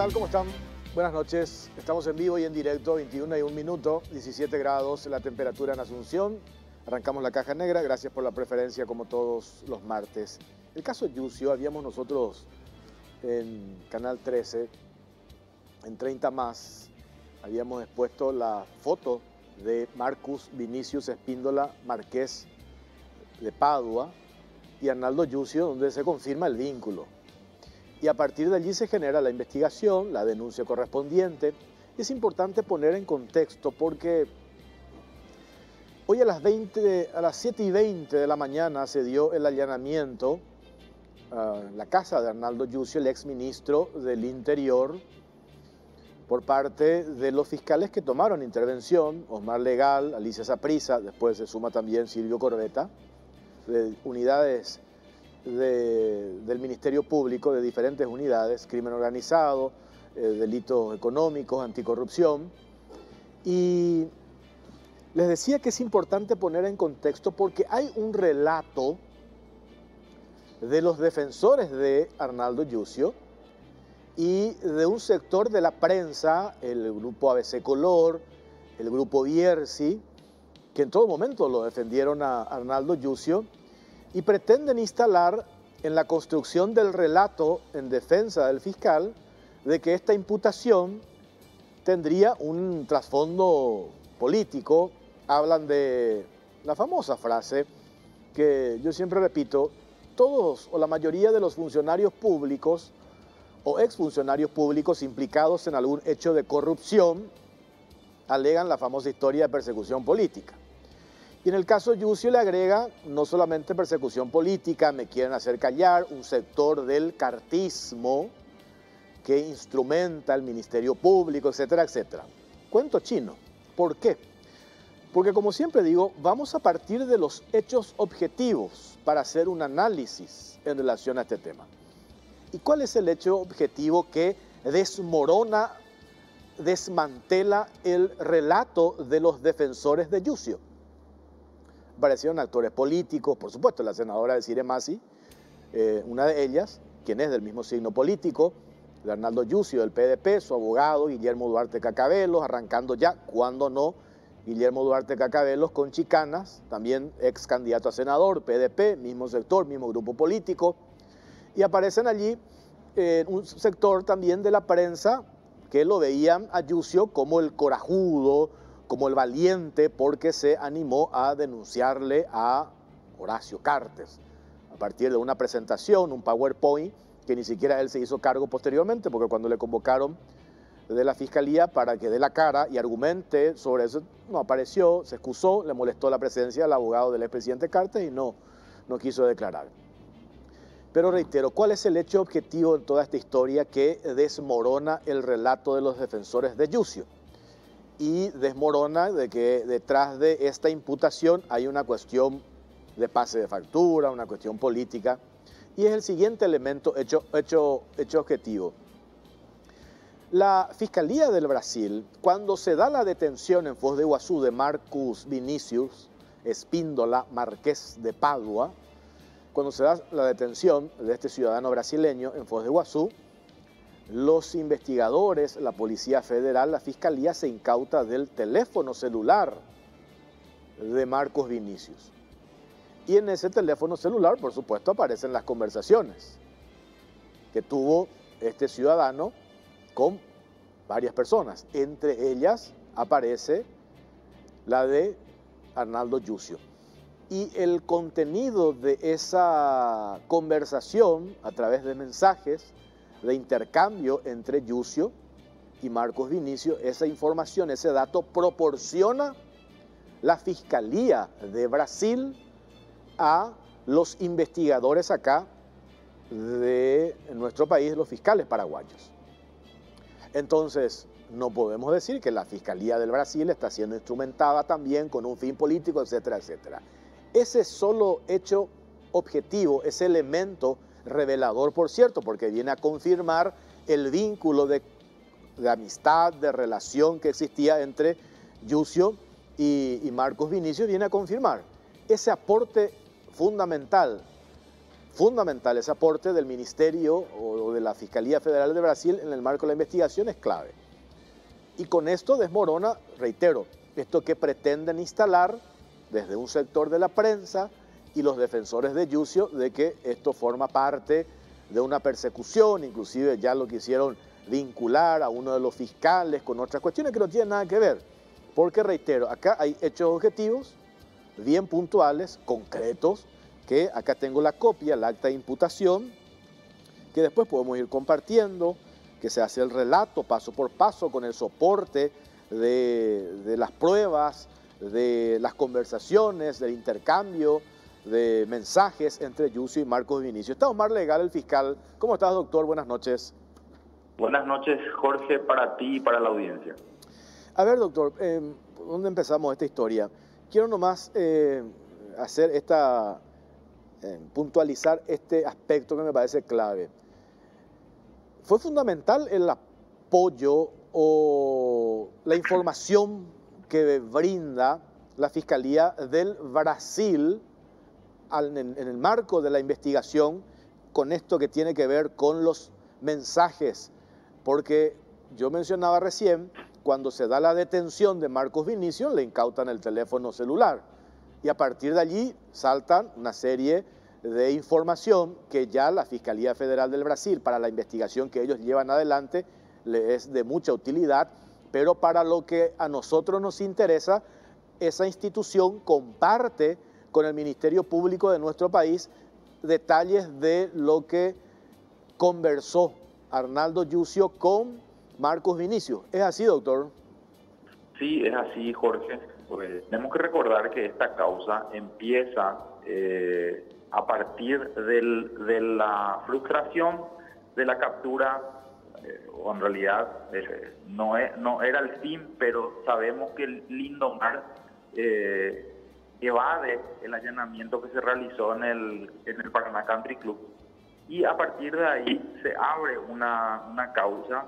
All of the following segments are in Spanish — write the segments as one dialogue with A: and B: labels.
A: tal? ¿Cómo están? Buenas noches. Estamos en vivo y en directo, 21:01, 17 grados la temperatura en Asunción. Arrancamos la caja negra. Gracias por la preferencia, como todos los martes. El caso Yucio, habíamos nosotros en Canal 13, en 30 más, habíamos expuesto la foto de Marcus Vinicius Espíndola Marqués de Padua y Arnaldo Yucio, donde se confirma el vínculo. Y a partir de allí se genera la investigación, la denuncia correspondiente. Es importante poner en contexto porque hoy a las 7:20 de la mañana se dio el allanamiento en la casa de Arnaldo Yucio, el exministro del Interior, por parte de los fiscales que tomaron intervención, Osmar Legal, Alicia Saprissa, después se suma también Silvio Corbeta, de unidades del Ministerio Público, de diferentes unidades, crimen organizado, delitos económicos, anticorrupción. Y les decía que es importante poner en contexto porque hay un relato de los defensores de Arnaldo Yucio y de un sector de la prensa, el grupo ABC Color, el grupo Bierzi, que en todo momento lo defendieron a Arnaldo Yucio, y pretenden instalar en la construcción del relato en defensa del fiscal de que esta imputación tendría un trasfondo político. Hablan de la famosa frase que yo siempre repito: todos o la mayoría de los funcionarios públicos o exfuncionarios públicos implicados en algún hecho de corrupción alegan la famosa historia de persecución política. Y en el caso Yucio le agrega no solamente persecución política, me quieren hacer callar, un sector del cartismo que instrumenta el Ministerio Público, etcétera, etcétera. Cuento chino. ¿Por qué? Porque, como siempre digo, vamos a partir de los hechos objetivos para hacer un análisis en relación a este tema. ¿Y cuál es el hecho objetivo que desmorona, desmantela el relato de los defensores de Yucio? Aparecieron actores políticos, por supuesto, la senadora Desirée Masi, una de ellas, quien es del mismo signo político, de Arnaldo Yucio, del PDP, su abogado, Guillermo Duarte Cacabelos, arrancando ya, cuando no, Guillermo Duarte Cacabelos con chicanas, también ex candidato a senador, PDP, mismo sector, mismo grupo político, y aparecen allí un sector también de la prensa que lo veían a Yucio como el corajudo, como el valiente, porque se animó a denunciarle a Horacio Cartes a partir de una presentación, un PowerPoint, que ni siquiera él se hizo cargo posteriormente, porque cuando le convocaron de la Fiscalía para que dé la cara y argumente sobre eso, no apareció, se excusó, le molestó la presencia del abogado del expresidente Cartes y no quiso declarar. Pero reitero, ¿cuál es el hecho objetivo de toda esta historia que desmorona el relato de los defensores de Yucio? Y desmorona de que detrás de esta imputación hay una cuestión de pase de factura, una cuestión política, y es el siguiente elemento hecho objetivo. La Fiscalía del Brasil, cuando se da la detención en Foz de Iguazú de Marcus Vinicius Espíndola Marqués de Padua, cuando se da la detención de este ciudadano brasileño en Foz de Iguazú, los investigadores, la Policía Federal, la Fiscalía se incauta del teléfono celular de Marcus Vinicius. Y en ese teléfono celular, por supuesto, aparecen las conversaciones que tuvo este ciudadano con varias personas. Entre ellas aparece la de Arnaldo Yucio. Y el contenido de esa conversación a través de mensajes de intercambio entre Yucio y Marcus Vinicius, esa información, ese dato proporciona la Fiscalía de Brasil a los investigadores acá de nuestro país, los fiscales paraguayos. Entonces, no podemos decir que la Fiscalía del Brasil está siendo instrumentada también con un fin político, etcétera, etcétera. Ese solo hecho objetivo, ese elemento revelador, por cierto, porque viene a confirmar el vínculo de amistad, de relación que existía entre Yucio y Marcus Vinicius, viene a confirmar ese aporte fundamental fundamental, ese aporte del Ministerio o de la Fiscalía Federal de Brasil en el marco de la investigación es clave. Y con esto desmorona, reitero, esto que pretenden instalar desde un sector de la prensa y los defensores de Yucio, de que esto forma parte de una persecución, inclusive ya lo quisieron vincular a uno de los fiscales con otras cuestiones que no tienen nada que ver. Porque, reitero, acá hay hechos objetivos, bien puntuales, concretos, que acá tengo la copia, el acta de imputación, que después podemos ir compartiendo, que se hace el relato paso por paso con el soporte de las pruebas, de las conversaciones, del intercambio de mensajes entre Yucio y Marcos Vinicio. Está Omar Legal, el fiscal. ¿Cómo estás, doctor? Buenas noches.
B: Buenas noches, Jorge, para ti y para la audiencia.
A: A ver, doctor, ¿dónde empezamos esta historia? Quiero nomás hacer puntualizar este aspecto que me parece clave. ¿Fue fundamental el apoyo o la información que brinda la Fiscalía del Brasil en el marco de la investigación con esto que tiene que ver con los mensajes? Porque yo mencionaba recién, cuando se da la detención de Marcos Vinicio, le incautan el teléfono celular y a partir de allí saltan una serie de información que ya la Fiscalía Federal del Brasil, para la investigación que ellos llevan adelante, le es de mucha utilidad, pero para lo que a nosotros nos interesa, esa institución comparte con el Ministerio Público de nuestro país detalles de lo que conversó Arnaldo Yucio con Marcos Vinicio. ¿Es así, doctor?
B: Sí, es así, Jorge. Pues, tenemos que recordar que esta causa empieza a partir de la frustración de la captura, o en realidad no era el fin, pero sabemos que Lindomar evade el allanamiento que se realizó en el Paraná Country Club. Y a partir de ahí se abre una causa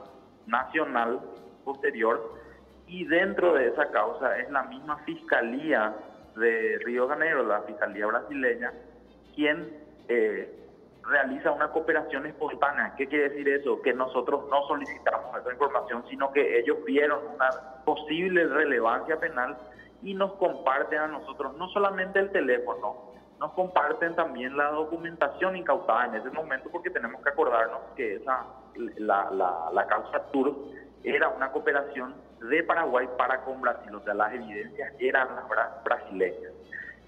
B: nacional posterior, y dentro de esa causa es la misma Fiscalía de Río de Janeiro, la Fiscalía brasileña, quien realiza una cooperación espontánea. ¿Qué quiere decir eso? Que nosotros no solicitamos esa información, sino que ellos vieron una posible relevancia penal y nos comparten a nosotros no solamente el teléfono, nos comparten también la documentación incautada en ese momento, porque tenemos que acordarnos que la causa TUR era una cooperación de Paraguay para con Brasil, o sea, las evidencias eran las brasileñas.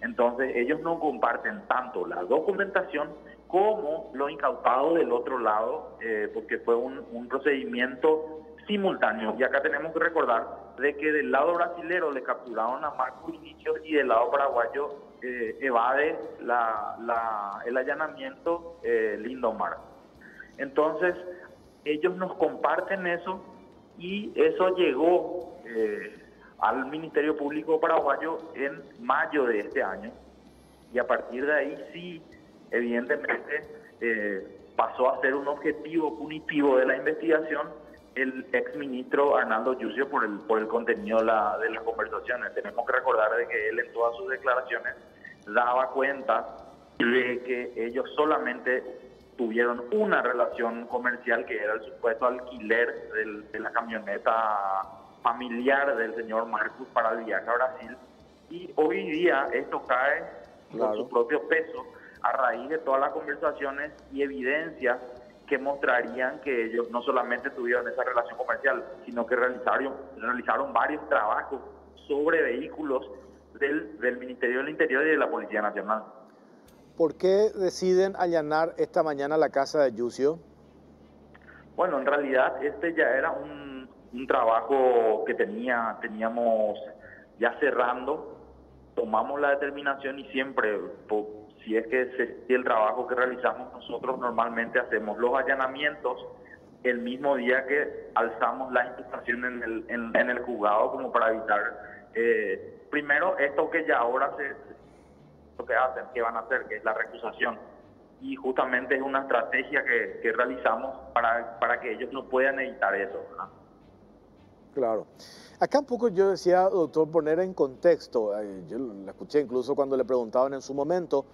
B: Entonces ellos no comparten tanto la documentación como lo incautado del otro lado, porque fue un procedimiento simultáneo. Y acá tenemos que recordar de que del lado brasilero le capturaron a Marcos Vinicio y del lado paraguayo evade el allanamiento Lindomar. Entonces ellos nos comparten eso, y eso llegó al Ministerio Público paraguayo en mayo de este año, y a partir de ahí sí, evidentemente pasó a ser un objetivo punitivo de la investigación el exministro Arnaldo Yucio por el contenido de las conversaciones. Tenemos que recordar de que él en todas sus declaraciones daba cuenta de que ellos solamente tuvieron una relación comercial, que era el supuesto alquiler de la camioneta familiar del señor Marcos para el viaje a Brasil, y hoy día esto cae por su propio peso a raíz de todas las conversaciones y evidencias que mostrarían que ellos no solamente tuvieron esa relación comercial, sino que realizaron varios trabajos sobre vehículos del Ministerio del Interior y de la Policía Nacional.
A: ¿Por qué deciden allanar esta mañana la casa de Yucio?
B: Bueno, en realidad este ya era un trabajo que teníamos ya cerrando. Tomamos la determinación y siempre, si es que si el trabajo que realizamos nosotros, normalmente hacemos los allanamientos el mismo día que alzamos la imputación en el juzgado, como para evitar primero esto que ya ahora lo que van a hacer, que es la recusación. Y justamente es una estrategia que realizamos para que ellos no puedan evitar eso, ¿verdad?
A: Claro. Acá un poco yo decía, doctor, poner en contexto, yo la escuché incluso cuando le preguntaban en su momento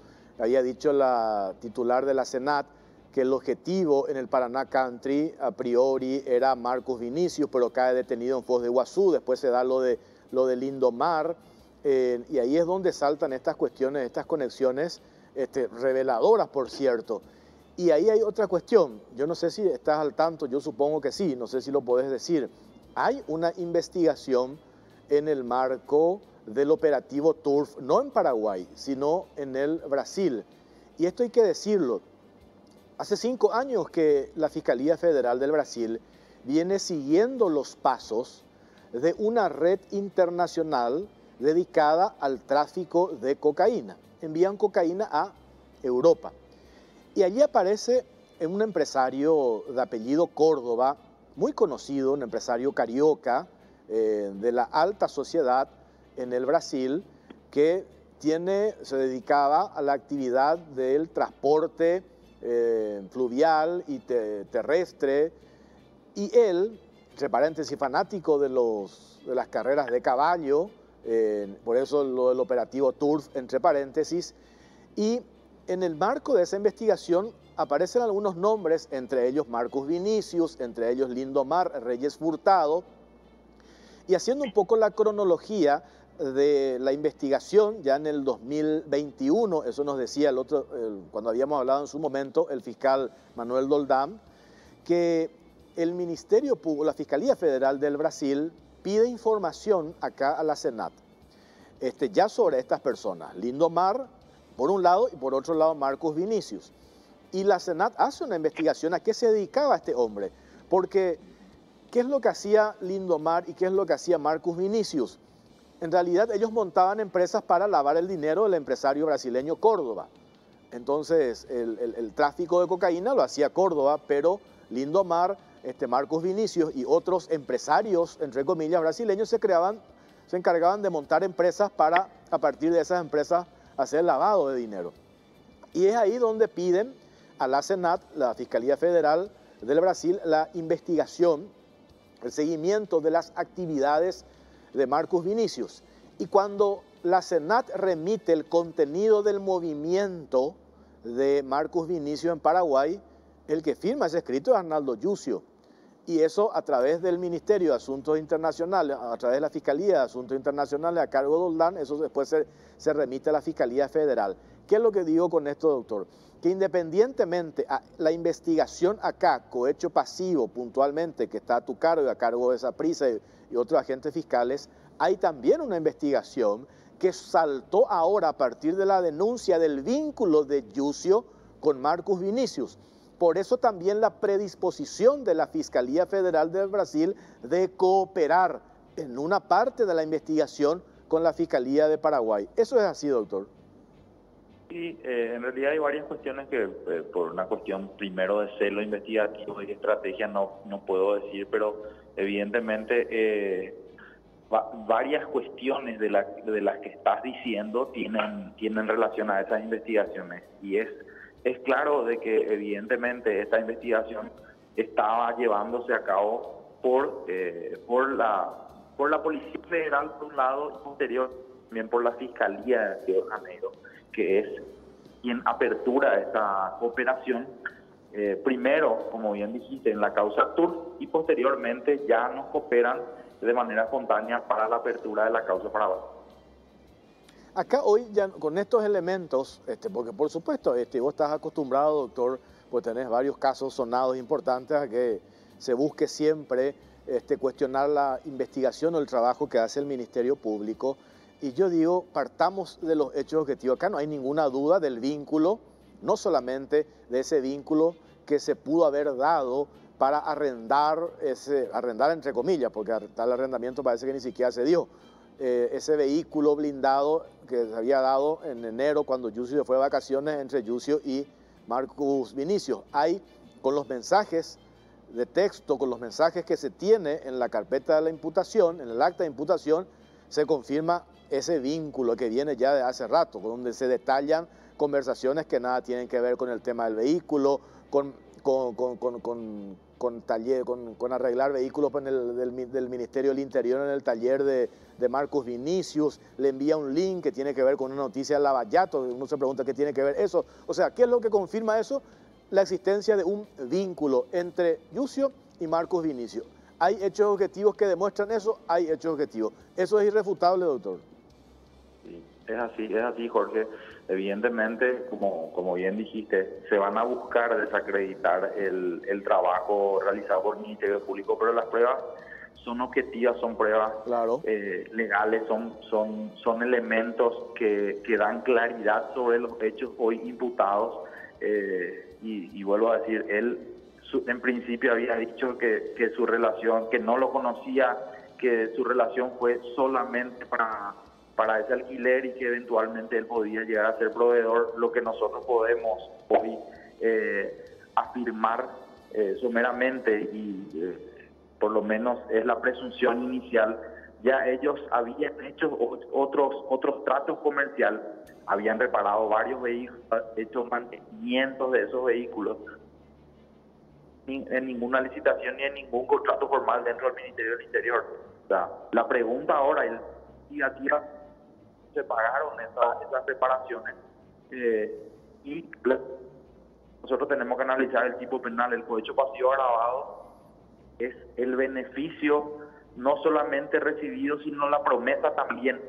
A: había dicho la titular de la Senat que el objetivo en el Paraná Country a priori era Marcus Vinicius, pero cae detenido en Foz de Iguazú. Después se da lo de Lindomar, y ahí es donde saltan estas cuestiones, estas conexiones reveladoras, por cierto. Y ahí hay otra cuestión, yo no sé si estás al tanto, yo supongo que sí, no sé si lo podés decir. Hay una investigación en el marco del operativo Turf, no en Paraguay, sino en el Brasil. Y esto hay que decirlo. Hace 5 años que la Fiscalía Federal del Brasil viene siguiendo los pasos de una red internacional dedicada al tráfico de cocaína. Envían cocaína a Europa. Y allí aparece un empresario de apellido Córdoba, muy conocido, un empresario carioca de la alta sociedad en el Brasil, que se dedicaba a la actividad del transporte fluvial y terrestre, y él, entre paréntesis, fanático de las carreras de caballo, por eso lo del operativo Turf, entre paréntesis, y en el marco de esa investigación aparecen algunos nombres, entre ellos Marcus Vinicius, entre ellos Lindomar Reyes Furtado, y haciendo un poco la cronología de la investigación, ya en el 2021, eso nos decía cuando habíamos hablado en su momento, el fiscal Manuel Doldán, que el Ministerio Público, la Fiscalía Federal del Brasil, pide información acá a la Senat, ya sobre estas personas, Lindomar, por un lado, y por otro lado Marcus Vinicius. Y la Senat hace una investigación a qué se dedicaba este hombre, porque ¿qué es lo que hacía Lindomar y qué es lo que hacía Marcus Vinicius? En realidad ellos montaban empresas para lavar el dinero del empresario brasileño Córdoba. Entonces el tráfico de cocaína lo hacía Córdoba, pero Lindomar, Marcus Vinicius y otros empresarios, entre comillas, brasileños se encargaban de montar empresas para, a partir de esas empresas, hacer lavado de dinero. Y es ahí donde piden a la Senat, la Fiscalía Federal del Brasil, la investigación, el seguimiento de las actividades de Marcus Vinicius. Y cuando la Senat remite el contenido del movimiento de Marcus Vinicius en Paraguay, el que firma ese escrito es Arnaldo Yucio. Y eso a través del Ministerio de Asuntos Internacionales, a través de la Fiscalía de Asuntos Internacionales a cargo de Doldán, eso después se remite a la Fiscalía Federal. ¿Qué es lo que digo con esto, doctor? Que independientemente a la investigación acá, cohecho pasivo puntualmente, que está a tu cargo y a cargo de Saprissa y otros agentes fiscales, hay también una investigación que saltó ahora a partir de la denuncia del vínculo de Yucio con Marcus Vinicius. Por eso también la predisposición de la Fiscalía Federal del Brasil de cooperar en una parte de la investigación con la Fiscalía de Paraguay. ¿Eso es así, doctor?
B: Sí, en realidad hay varias cuestiones que por una cuestión primero de celo investigativo y estrategia no puedo decir, pero evidentemente varias cuestiones de las que estás diciendo tienen relación a esas investigaciones. Y es claro de que evidentemente esta investigación estaba llevándose a cabo por la Policía Federal por un lado y posterior también por la Fiscalía de Río de Janeiro, que es quien apertura esta cooperación, primero, como bien dijiste, en la causa Turf y posteriormente ya nos cooperan de manera espontánea para la apertura de la causa Paraguay.
A: Acá hoy, ya con estos elementos, porque por supuesto, vos estás acostumbrado, doctor, pues tenés varios casos sonados importantes a que se busque siempre cuestionar la investigación o el trabajo que hace el Ministerio Público. Y yo digo, partamos de los hechos objetivos. Acá no hay ninguna duda del vínculo, no solamente de ese vínculo que se pudo haber dado para arrendar entre comillas, porque tal arrendamiento parece que ni siquiera se dio, ese vehículo blindado que se había dado en enero cuando Yucio se fue de vacaciones entre Yucio y Marcus Vinicius. Hay, con los mensajes de texto, con los mensajes que se tiene en la carpeta de la imputación, en el acta de imputación, se confirma ese vínculo que viene ya de hace rato, donde se detallan conversaciones que nada tienen que ver con el tema del vehículo, con taller, con arreglar vehículos del Ministerio del Interior en el taller de Marcus Vinicius, le envía un link que tiene que ver con una noticia de Lavallato, uno se pregunta qué tiene que ver eso. O sea, ¿qué es lo que confirma eso? La existencia de un vínculo entre Yucio y Marcus Vinicius. ¿Hay hechos objetivos que demuestran eso? Hay hechos objetivos. Eso es irrefutable, doctor.
B: Sí, es así, Jorge. Evidentemente, como bien dijiste, se van a buscar desacreditar el trabajo realizado por el Ministerio Público, pero las pruebas son objetivas, son pruebas
A: Claro.
B: legales, son elementos que dan claridad sobre los hechos hoy imputados. Y vuelvo a decir, él en principio había dicho que su relación, que no lo conocía, que su relación fue solamente para ese alquiler y que eventualmente él podía llegar a ser proveedor. Lo que nosotros podemos hoy afirmar someramente y por lo menos es la presunción inicial, ya ellos habían hecho otros tratos comerciales, habían reparado varios vehículos, hecho mantenimientos de esos vehículos, en ninguna licitación ni en ningún contrato formal dentro del Ministerio del Interior. O sea, la pregunta ahora es si aquí se pagaron esas reparaciones y nosotros tenemos que analizar el tipo penal. El cohecho pasivo agravado es el beneficio no solamente recibido, sino la promesa también.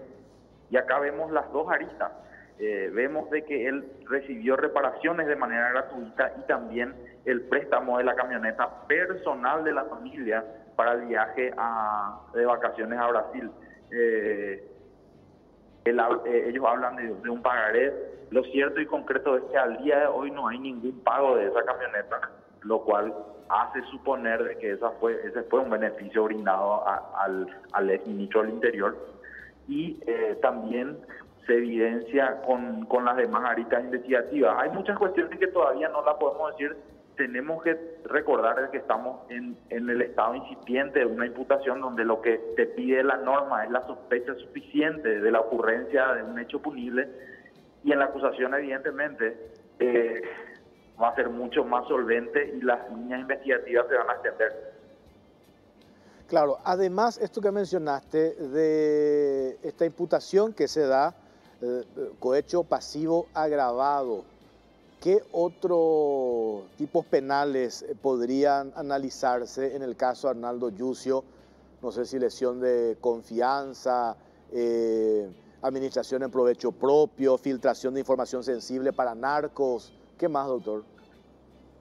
B: Y acá vemos las dos aristas. Vemos de que él recibió reparaciones de manera gratuita y también el préstamo de la camioneta personal de la familia para el viaje de vacaciones a Brasil. Ellos hablan de un pagaré. Lo cierto y concreto es que al día de hoy no hay ningún pago de esa camioneta, lo cual hace suponer de que ese fue un beneficio brindado al exministro del Interior. Y también se evidencia con las demás aristas investigativas. Hay muchas cuestiones que todavía no las podemos decir. Tenemos que recordar que estamos en el estado incipiente de una imputación donde lo que te pide la norma es la sospecha suficiente de la ocurrencia de un hecho punible, y en la acusación evidentemente va a ser mucho más solvente y las líneas investigativas se van a extender.
A: Claro, además esto que mencionaste de esta imputación que se da, cohecho pasivo agravado, ¿qué otros tipos penales podrían analizarse en el caso de Arnaldo Yucio? No sé si lesión de confianza, administración en provecho propio, filtración de información sensible para narcos. ¿Qué más, doctor?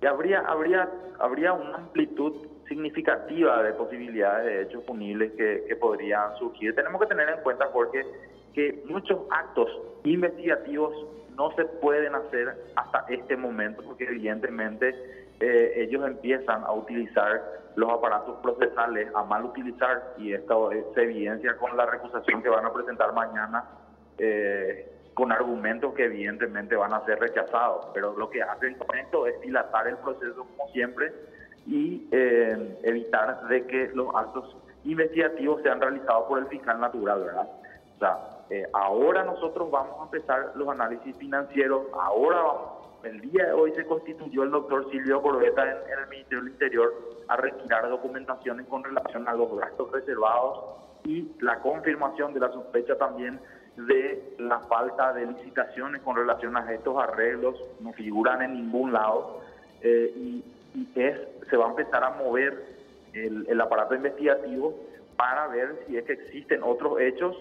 B: Y habría una amplitud significativa de posibilidades de hechos punibles que podrían surgir. Tenemos que tener en cuenta, Jorge, que muchos actos investigativos no se pueden hacer hasta este momento, porque evidentemente ellos empiezan a utilizar los aparatos procesales, a mal utilizar, y esto se evidencia con la recusación que van a presentar mañana, con argumentos que evidentemente van a ser rechazados. Pero lo que hacen con esto es dilatar el proceso como siempre y evitar de que los actos investigativos sean realizados por el fiscal natural, ¿verdad? O sea, ahora nosotros vamos a empezar los análisis financieros. El día de hoy se constituyó el doctor Silvio Corbetta en el Ministerio del Interior a retirar documentaciones con relación a los gastos reservados y la confirmación de la sospecha también de la falta de licitaciones con relación a estos arreglos. No figuran en ningún lado, se va a empezar a mover el aparato investigativo para ver si es que existen otros hechos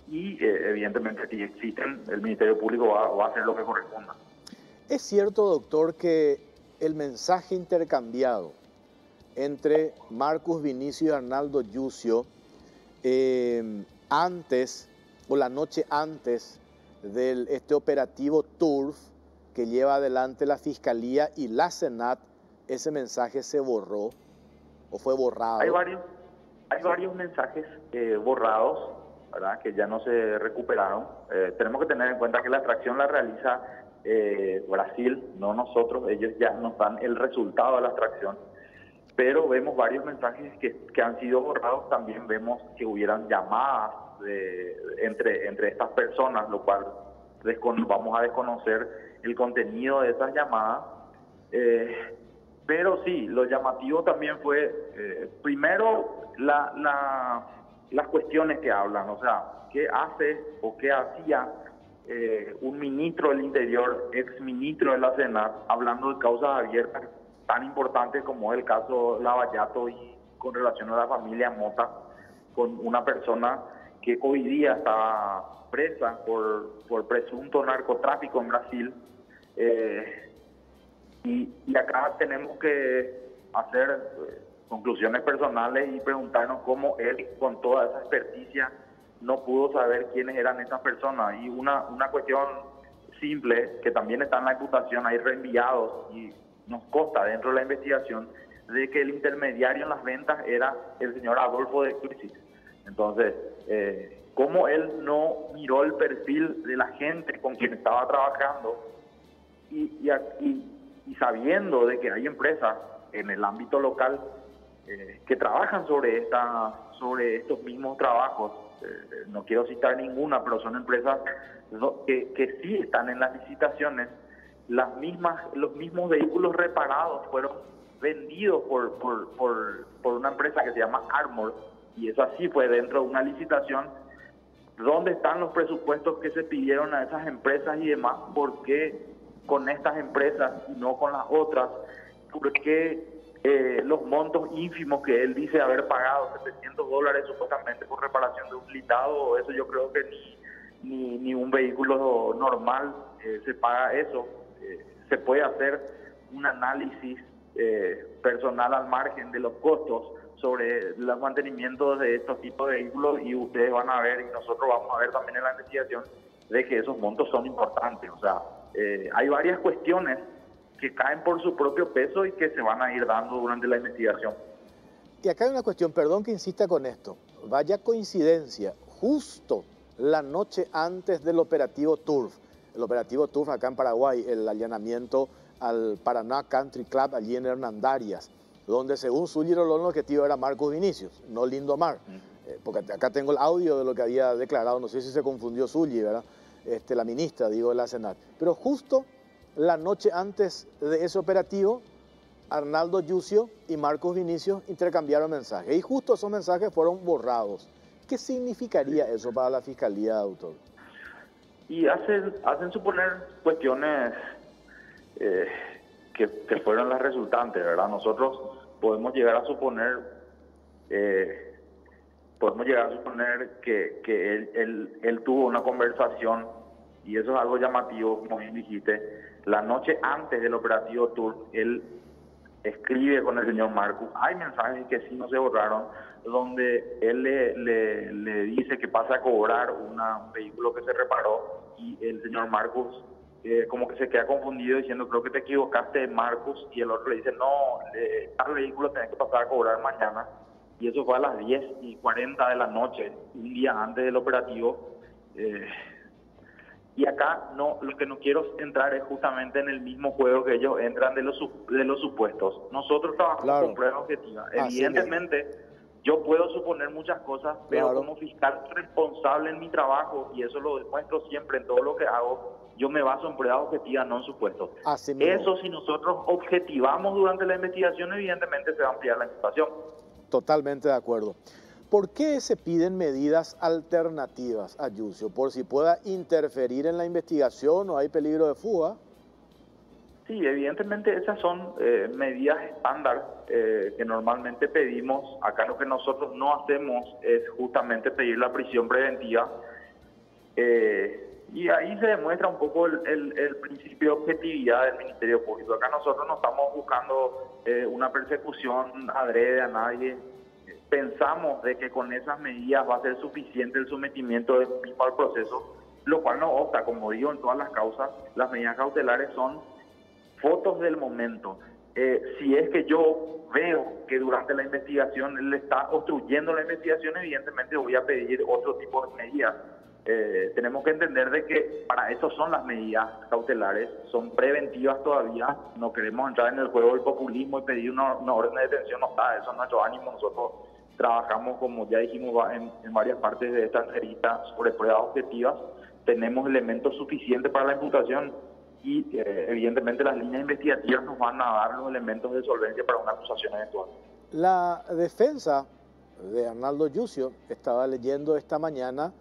B: y evidentemente si existen, el Ministerio Público va a hacer lo que corresponda.
A: ¿Es cierto, doctor, que el mensaje intercambiado entre Marcus Vinicius y Arnaldo Yucio antes o la noche antes de este operativo TURF que lleva adelante la Fiscalía y la Senat, ese mensaje se borró o fue borrado?
B: Hay varios mensajes borrados, ¿verdad?, que ya no se recuperaron. Tenemos que tener en cuenta que la extracción la realiza Brasil, no nosotros. Ellos ya nos dan el resultado de la extracción, pero vemos varios mensajes que han sido borrados. También vemos que hubieran llamadas entre estas personas, lo cual vamos a desconocer el contenido de esas llamadas. Pero sí, lo llamativo también fue, primero, las cuestiones que hablan, o sea, qué hace o qué hacía un ministro del Interior, ex ministro de la Senat, hablando de causas abiertas tan importantes como es el caso Lavallato y con relación a la familia Mota, con una persona que hoy día está presa por presunto narcotráfico en Brasil. Y acá tenemos que hacer conclusiones personales y preguntarnos cómo él, con toda esa experticia, no pudo saber quiénes eran esas personas. Y una cuestión simple, que también está en la imputación, hay reenviados, y nos consta dentro de la investigación, de que el intermediario en las ventas era el señor Adolfo de Crisis. Entonces, ¿cómo él no miró el perfil de la gente con quien estaba trabajando y sabiendo de que hay empresas en el ámbito local que trabajan sobre estos mismos trabajos? No quiero citar ninguna, pero son empresas que sí están en las licitaciones. Los mismos vehículos reparados fueron vendidos por una empresa que se llama Armor, y eso así fue dentro de una licitación. ¿Dónde están los presupuestos que se pidieron a esas empresas y demás? ¿Por qué con estas empresas y no con las otras? ¿Por qué los montos ínfimos que él dice haber pagado, $700 supuestamente por reparación de un blindado? Eso yo creo que ni un vehículo normal se paga eso. Se puede hacer un análisis personal al margen de los costos sobre los mantenimientos de estos tipos de vehículos, y ustedes van a ver, y nosotros vamos a ver también en la investigación, de que esos montos son importantes. O sea, hay varias cuestiones que caen por su propio peso y que se van a ir dando durante la investigación.
A: Y acá hay una cuestión, perdón que insista con esto. Vaya coincidencia, justo la noche antes del operativo Turf, el operativo Turf acá en Paraguay, el allanamiento al Paraná Country Club allí en Hernandarias, donde según Zully Rolón el objetivo era Marcos Vinicius, no Lindomar. Porque acá tengo el audio de lo que había declarado, no sé si se confundió Zully, ¿verdad? La ministra, digo, de la Senat. Pero justo la noche antes de ese operativo, Arnaldo Yucio y Marcos Vinicius intercambiaron mensajes, y justo esos mensajes fueron borrados. ¿Qué significaría eso para la Fiscalía, doctor?
B: Y hacen suponer cuestiones que fueron las resultantes, ¿verdad? Nosotros podemos llegar a suponer que él tuvo una conversación, y eso es algo llamativo, como bien dijiste. La noche antes del operativo Turf, él escribe con el señor Marcos. Hay mensajes que sí no se borraron, donde él le dice que pasa a cobrar un vehículo que se reparó, y el señor Marcos como que se queda confundido diciendo, creo que te equivocaste, Marcos, y el otro le dice, no, tal vehículo tenés que pasar a cobrar mañana. Y eso fue a las 10:40 de la noche, un día antes del operativo. Y acá lo que no quiero entrar es justamente en el mismo juego que ellos entran de los supuestos. Nosotros trabajamos con pruebas objetivas. Evidentemente, yo puedo suponer muchas cosas, pero como fiscal responsable en mi trabajo, y eso lo demuestro siempre en todo lo que hago, yo me baso en pruebas objetivas, no en supuestos. Eso, si nosotros objetivamos durante la investigación, evidentemente se va a ampliar la imputación.
A: Totalmente de acuerdo. ¿Por qué se piden medidas alternativas a Yucio? ¿Por si pueda interferir en la investigación o hay peligro de fuga?
B: Sí, evidentemente esas son medidas estándar que normalmente pedimos. Acá lo que nosotros no hacemos es justamente pedir la prisión preventiva. Y ahí se demuestra un poco el principio de objetividad del Ministerio Público. Acá nosotros no estamos buscando una persecución adrede a nadie. Pensamos de que con esas medidas va a ser suficiente el sometimiento del mismo al proceso, lo cual no obsta, como digo, en todas las causas, las medidas cautelares son fotos del momento. Si es que yo veo que durante la investigación él está obstruyendo la investigación, evidentemente voy a pedir otro tipo de medidas. Tenemos que entender de que para eso son las medidas cautelares, son preventivas todavía. No queremos entrar en el juego del populismo y pedir una orden de detención, no está, eso es nuestro ánimo. Nosotros trabajamos, como ya dijimos en varias partes de esta entrevista, sobre pruebas objetivas. Tenemos elementos suficientes para la imputación. y evidentemente las líneas investigativas nos van a dar los elementos de solvencia para una acusación eventual.
A: La defensa de Arnaldo Yucio, estaba leyendo esta mañana,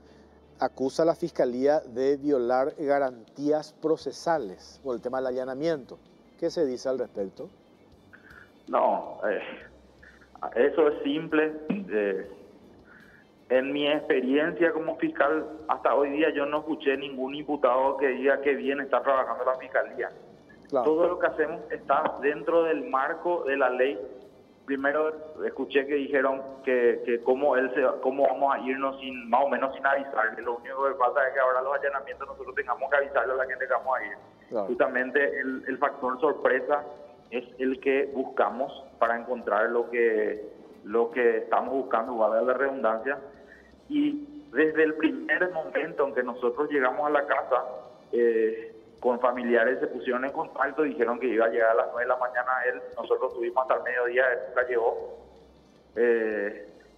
A: acusa a la Fiscalía de violar garantías procesales por el tema del allanamiento. ¿Qué se dice al respecto?
B: No, eso es simple. En mi experiencia como fiscal, hasta hoy día yo no escuché ningún imputado que diga que bien está trabajando la Fiscalía. Claro. Todo lo que hacemos está dentro del marco de la ley. Primero escuché que dijeron que cómo vamos a irnos más o menos sin avisarle. Lo único que pasa es que ahora los allanamientos nosotros tengamos que avisarle a la gente que vamos a ir. Claro. Justamente el factor sorpresa es el que buscamos para encontrar lo que estamos buscando, valga la redundancia. Y desde el primer momento en que nosotros llegamos a la casa, con familiares se pusieron en contacto, dijeron que iba a llegar a las 9 de la mañana él, nosotros estuvimos hasta el mediodía, él nunca llegó.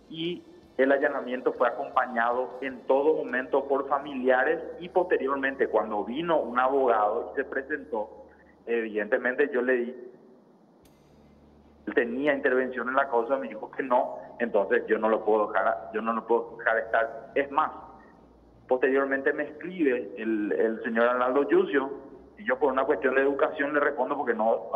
B: Y el allanamiento fue acompañado en todo momento por familiares y posteriormente cuando vino un abogado y se presentó, evidentemente yo le di, él tenía intervención en la causa, me dijo que no, entonces yo no lo puedo dejar estar. Es más, posteriormente me escribe el señor Arnaldo Yucio, y yo por una cuestión de educación le respondo porque no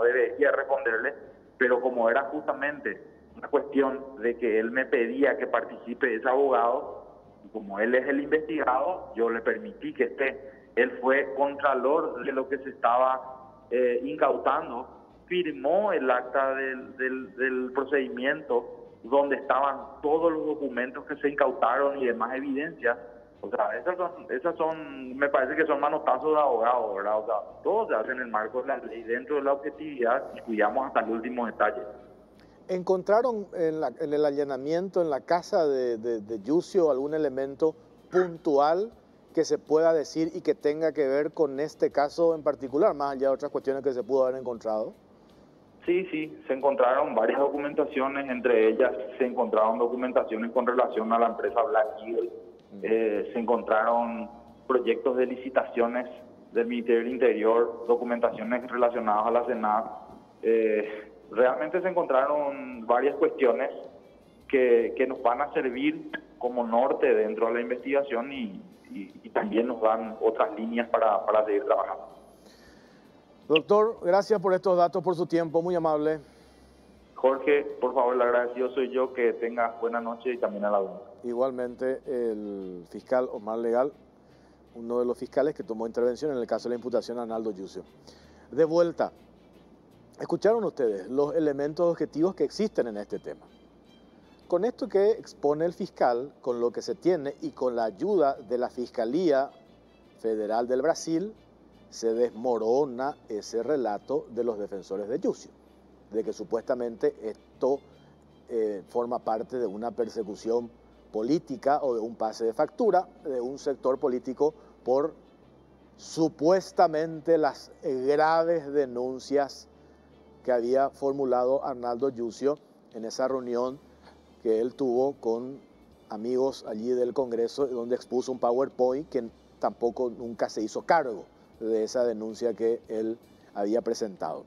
B: debería responderle, pero como era justamente una cuestión de que él me pedía que participe ese abogado, y como él es el investigado, yo le permití que esté. Él fue contralor de lo que se estaba incautando, firmó el acta del procedimiento donde estaban todos los documentos que se incautaron y demás evidencias. O sea, esas son, me parece que son manotazos de abogado, ¿verdad? O sea, todo se hace en el marco de la ley, dentro de la objetividad, y cuidamos hasta el último detalle.
A: ¿Encontraron en el allanamiento en la casa de Yucio algún elemento puntual que se pueda decir y que tenga que ver con este caso en particular, más allá de otras cuestiones que se pudo haber encontrado?
B: Sí, se encontraron varias documentaciones, entre ellas se encontraron documentaciones con relación a la empresa Black Eagle. Se encontraron proyectos de licitaciones del Ministerio del Interior, documentaciones relacionadas a la Senat. Realmente se encontraron varias cuestiones que nos van a servir como norte dentro de la investigación y también nos dan otras líneas para seguir trabajando.
A: Doctor, gracias por estos datos, por su tiempo, muy amable.
B: Jorge, por favor, el agradecido soy yo, que tenga buena noche y también a la audiencia.
A: Igualmente, el fiscal Omar Legal, uno de los fiscales que tomó intervención en el caso de la imputación a Arnaldo Yucio. De vuelta, escucharon ustedes los elementos objetivos que existen en este tema. Con esto que expone el fiscal, con lo que se tiene y con la ayuda de la Fiscalía Federal del Brasil, se desmorona ese relato de los defensores de Yucio, de que supuestamente esto forma parte de una persecución política o de un pase de factura de un sector político por supuestamente las graves denuncias que había formulado Arnaldo Yucio en esa reunión que él tuvo con amigos allí del Congreso, donde expuso un PowerPoint que tampoco nunca se hizo cargo de esa denuncia que él había presentado.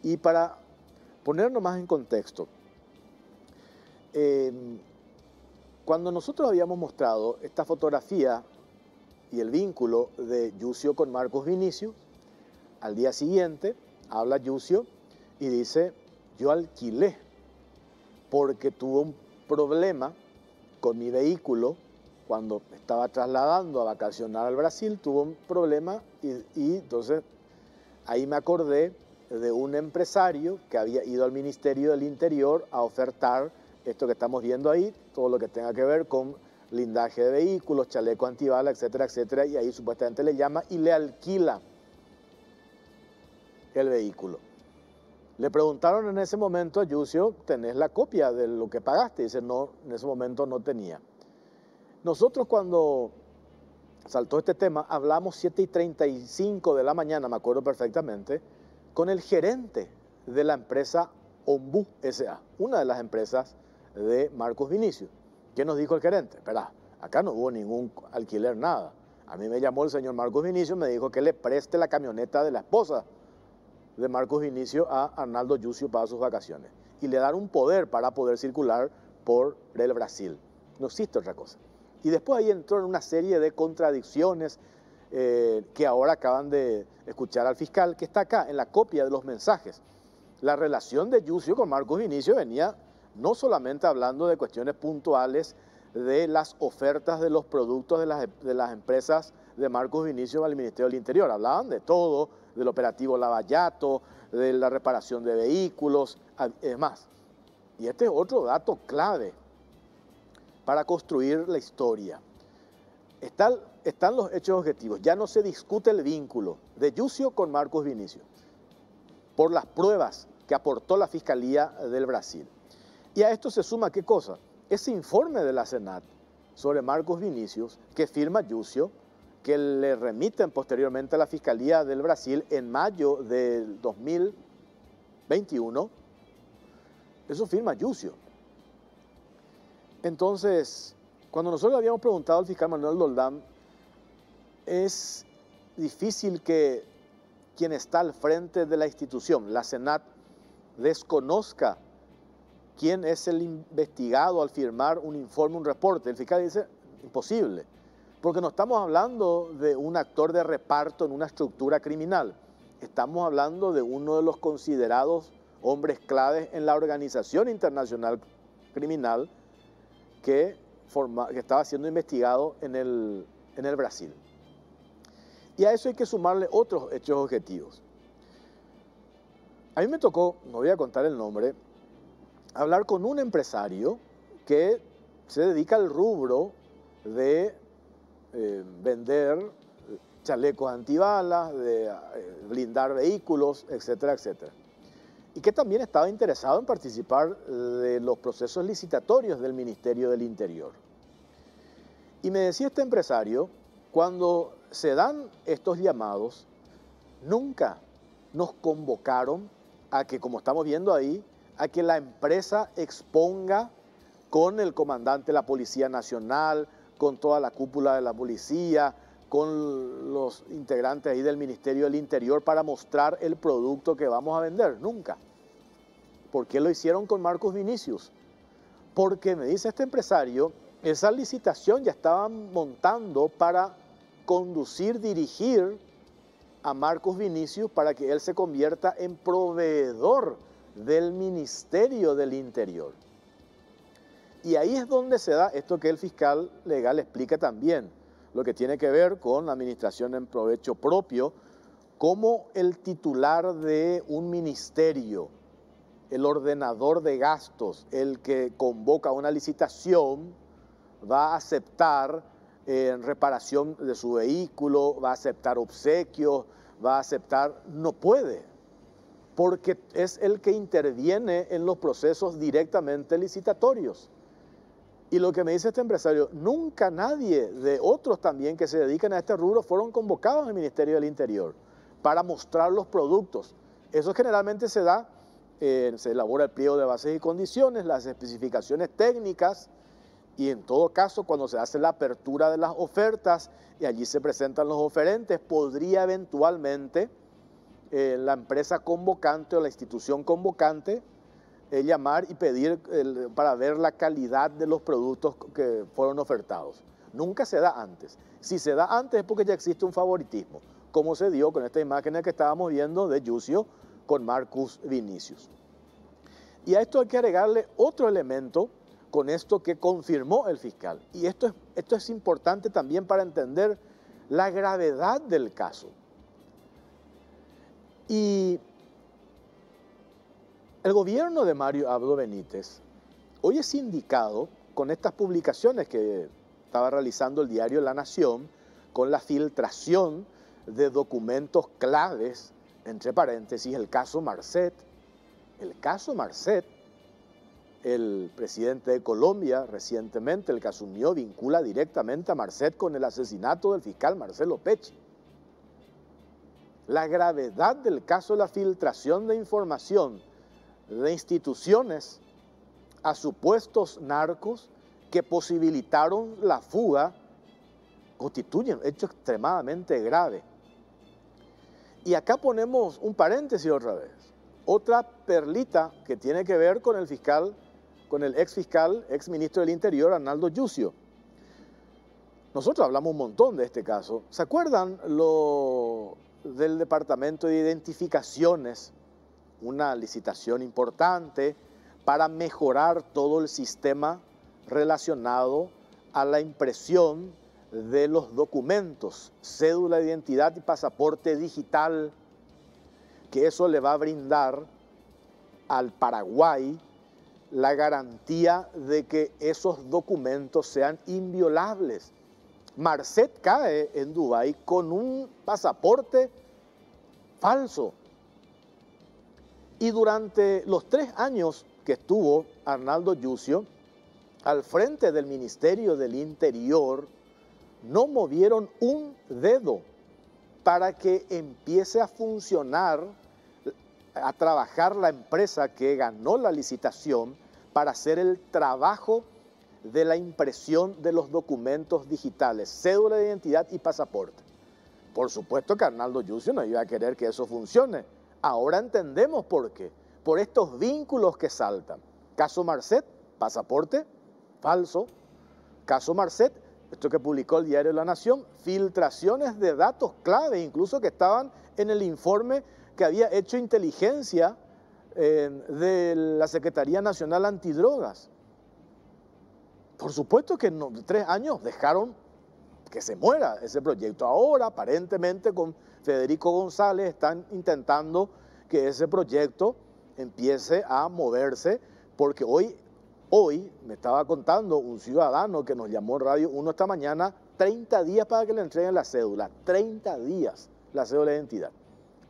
A: Y para ponernos más en contexto, cuando nosotros habíamos mostrado esta fotografía y el vínculo de Yucio con Marcos Vinicius, al día siguiente habla Yucio y dice: yo alquilé porque tuve un problema con mi vehículo cuando estaba trasladando a vacacionar al Brasil, tuvo un problema y entonces ahí me acordé de un empresario que había ido al Ministerio del Interior a ofertar esto que estamos viendo ahí, todo lo que tenga que ver con blindaje de vehículos, chaleco antibala, etcétera, etcétera, y ahí supuestamente le llama y le alquila el vehículo. Le preguntaron en ese momento a Yucio: ¿tenés la copia de lo que pagaste? Dice: no, en ese momento no tenía. Nosotros, cuando saltó este tema, hablamos 7:35 de la mañana, me acuerdo perfectamente, con el gerente de la empresa Ombú S.A., una de las empresas de Marcos Vinicius. ¿Qué nos dijo el gerente? Espera, acá no hubo ningún alquiler, nada. A mí me llamó el señor Marcos Vinicio, me dijo que le preste la camioneta de la esposa de Marcos Vinicio a Arnaldo Yucio para sus vacaciones y le dar un poder para poder circular por el Brasil. No existe otra cosa. Y después ahí entró en una serie de contradicciones que ahora acaban de escuchar al fiscal, que está acá en la copia de los mensajes. La relación de Yucio con Marcos Vinicio venía no solamente hablando de cuestiones puntuales de las ofertas de los productos de las empresas de Marcos Vinicio al Ministerio del Interior. Hablaban de todo, del operativo Lavallato, de la reparación de vehículos, es más. Y este es otro dato clave para construir la historia. Están los hechos objetivos. Ya no se discute el vínculo de Yucio con Marcos Vinicio por las pruebas que aportó la Fiscalía del Brasil. Y a esto se suma, ¿qué cosa? Ese informe de la Senat sobre Marcos Vinicius que firma Yucio, que le remiten posteriormente a la Fiscalía del Brasil en mayo del 2021, eso firma Yucio. Entonces, cuando nosotros le habíamos preguntado al fiscal Manuel Doldán, es difícil que quien está al frente de la institución, la Senat, desconozca quién es el investigado al firmar un informe, un reporte. El fiscal dice, imposible, porque no estamos hablando de un actor de reparto en una estructura criminal. Estamos hablando de uno de los considerados hombres claves en la organización internacional criminal que estaba siendo investigado en el Brasil. Y a eso hay que sumarle otros hechos objetivos. A mí me tocó, no voy a contar el nombre, hablar con un empresario que se dedica al rubro de vender chalecos antibalas, de blindar vehículos, etcétera, etcétera. Y que también estaba interesado en participar de los procesos licitatorios del Ministerio del Interior. Y me decía este empresario, cuando se dan estos llamados, nunca nos convocaron a que, como estamos viendo ahí, a que la empresa exponga con el comandante de la Policía Nacional, con toda la cúpula de la policía, con los integrantes ahí del Ministerio del Interior para mostrar el producto que vamos a vender. Nunca. ¿Por qué lo hicieron con Marcos Vinicius? Porque me dice este empresario, esa licitación ya estaban montando para conducir, dirigir a Marcos Vinicius para que él se convierta en proveedor del Ministerio del Interior. Y ahí es donde se da esto que el fiscal legal explica también, lo que tiene que ver con la administración en provecho propio, como el titular de un ministerio, el ordenador de gastos, el que convoca una licitación, va a aceptar reparación de su vehículo, va a aceptar obsequios, va a aceptar, no puede, porque es el que interviene en los procesos directamente licitatorios. Y lo que me dice este empresario, nunca nadie de otros también que se dedican a este rubro fueron convocados al Ministerio del Interior para mostrar los productos. Eso generalmente se da, se elabora el pliego de bases y condiciones, las especificaciones técnicas, y en todo caso, cuando se hace la apertura de las ofertas y allí se presentan los oferentes, podría eventualmente la empresa convocante o la institución convocante llamar y pedir para ver la calidad de los productos que fueron ofertados. Nunca se da antes. Si se da antes es porque ya existe un favoritismo, como se dio con esta imagen que estábamos viendo de Yucio con Marcos Vinicius. Y a esto hay que agregarle otro elemento con esto que confirmó el fiscal. Y esto es importante también para entender la gravedad del caso. Y el gobierno de Mario Abdo Benítez hoy es indicado con estas publicaciones que estaba realizando el diario La Nación, con la filtración de documentos claves, entre paréntesis, el caso Marcet. El caso Marcet, el presidente de Colombia recientemente, el que asumió, vincula directamente a Marcet con el asesinato del fiscal Marcelo Pecci. La gravedad del caso de la filtración de información de instituciones a supuestos narcos que posibilitaron la fuga constituye un hecho extremadamente grave. Y acá ponemos un paréntesis otra vez. Otra perlita que tiene que ver con el fiscal, con el ex fiscal, ex ministro del Interior, Arnaldo Yucio. Nosotros hablamos un montón de este caso. ¿Se acuerdan lo del Departamento de Identificaciones? Una licitación importante para mejorar todo el sistema relacionado a la impresión de los documentos, cédula de identidad y pasaporte digital, que eso le va a brindar al Paraguay la garantía de que esos documentos sean inviolables. Marcet cae en Dubái con un pasaporte falso. Y durante los 3 años que estuvo Arnaldo Yucio al frente del Ministerio del Interior, no movieron un dedo para que empiece a funcionar, a trabajar la empresa que ganó la licitación para hacer el trabajo de la impresión de los documentos digitales, cédula de identidad y pasaporte. Por supuesto que Arnaldo Yucio no iba a querer que eso funcione. Ahora entendemos por qué. Por estos vínculos que saltan. Caso Marcet, pasaporte falso. Caso Marcet, esto que publicó el diario La Nación, filtraciones de datos clave, incluso que estaban en el informe que había hecho inteligencia de la Secretaría Nacional Antidrogas. Por supuesto que en 3 años dejaron que se muera ese proyecto. Ahora, aparentemente, con Federico González están intentando que ese proyecto empiece a moverse, porque hoy me estaba contando un ciudadano que nos llamó en Radio 1 esta mañana, 30 días para que le entreguen la cédula, 30 días la cédula de identidad,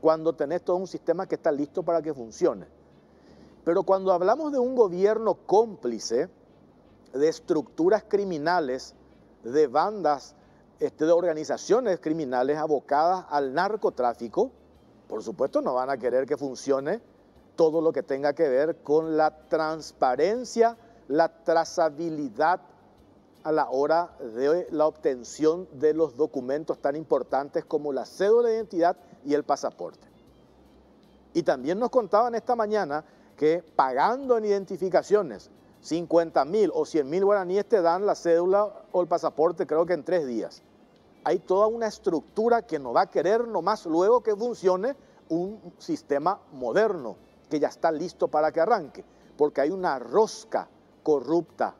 A: cuando tenés todo un sistema que está listo para que funcione. Pero cuando hablamos de un gobierno cómplice, de estructuras criminales, de bandas, de organizaciones criminales abocadas al narcotráfico, por supuesto no van a querer que funcione todo lo que tenga que ver con la transparencia, la trazabilidad a la hora de la obtención de los documentos tan importantes como la cédula de identidad y el pasaporte. Y también nos contaban esta mañana que pagando en identificaciones 50.000 o 100.000 guaraníes te dan la cédula o el pasaporte, creo que en 3 días. Hay toda una estructura que no va a querer nomás luego que funcione un sistema moderno, que ya está listo para que arranque, porque hay una rosca corrupta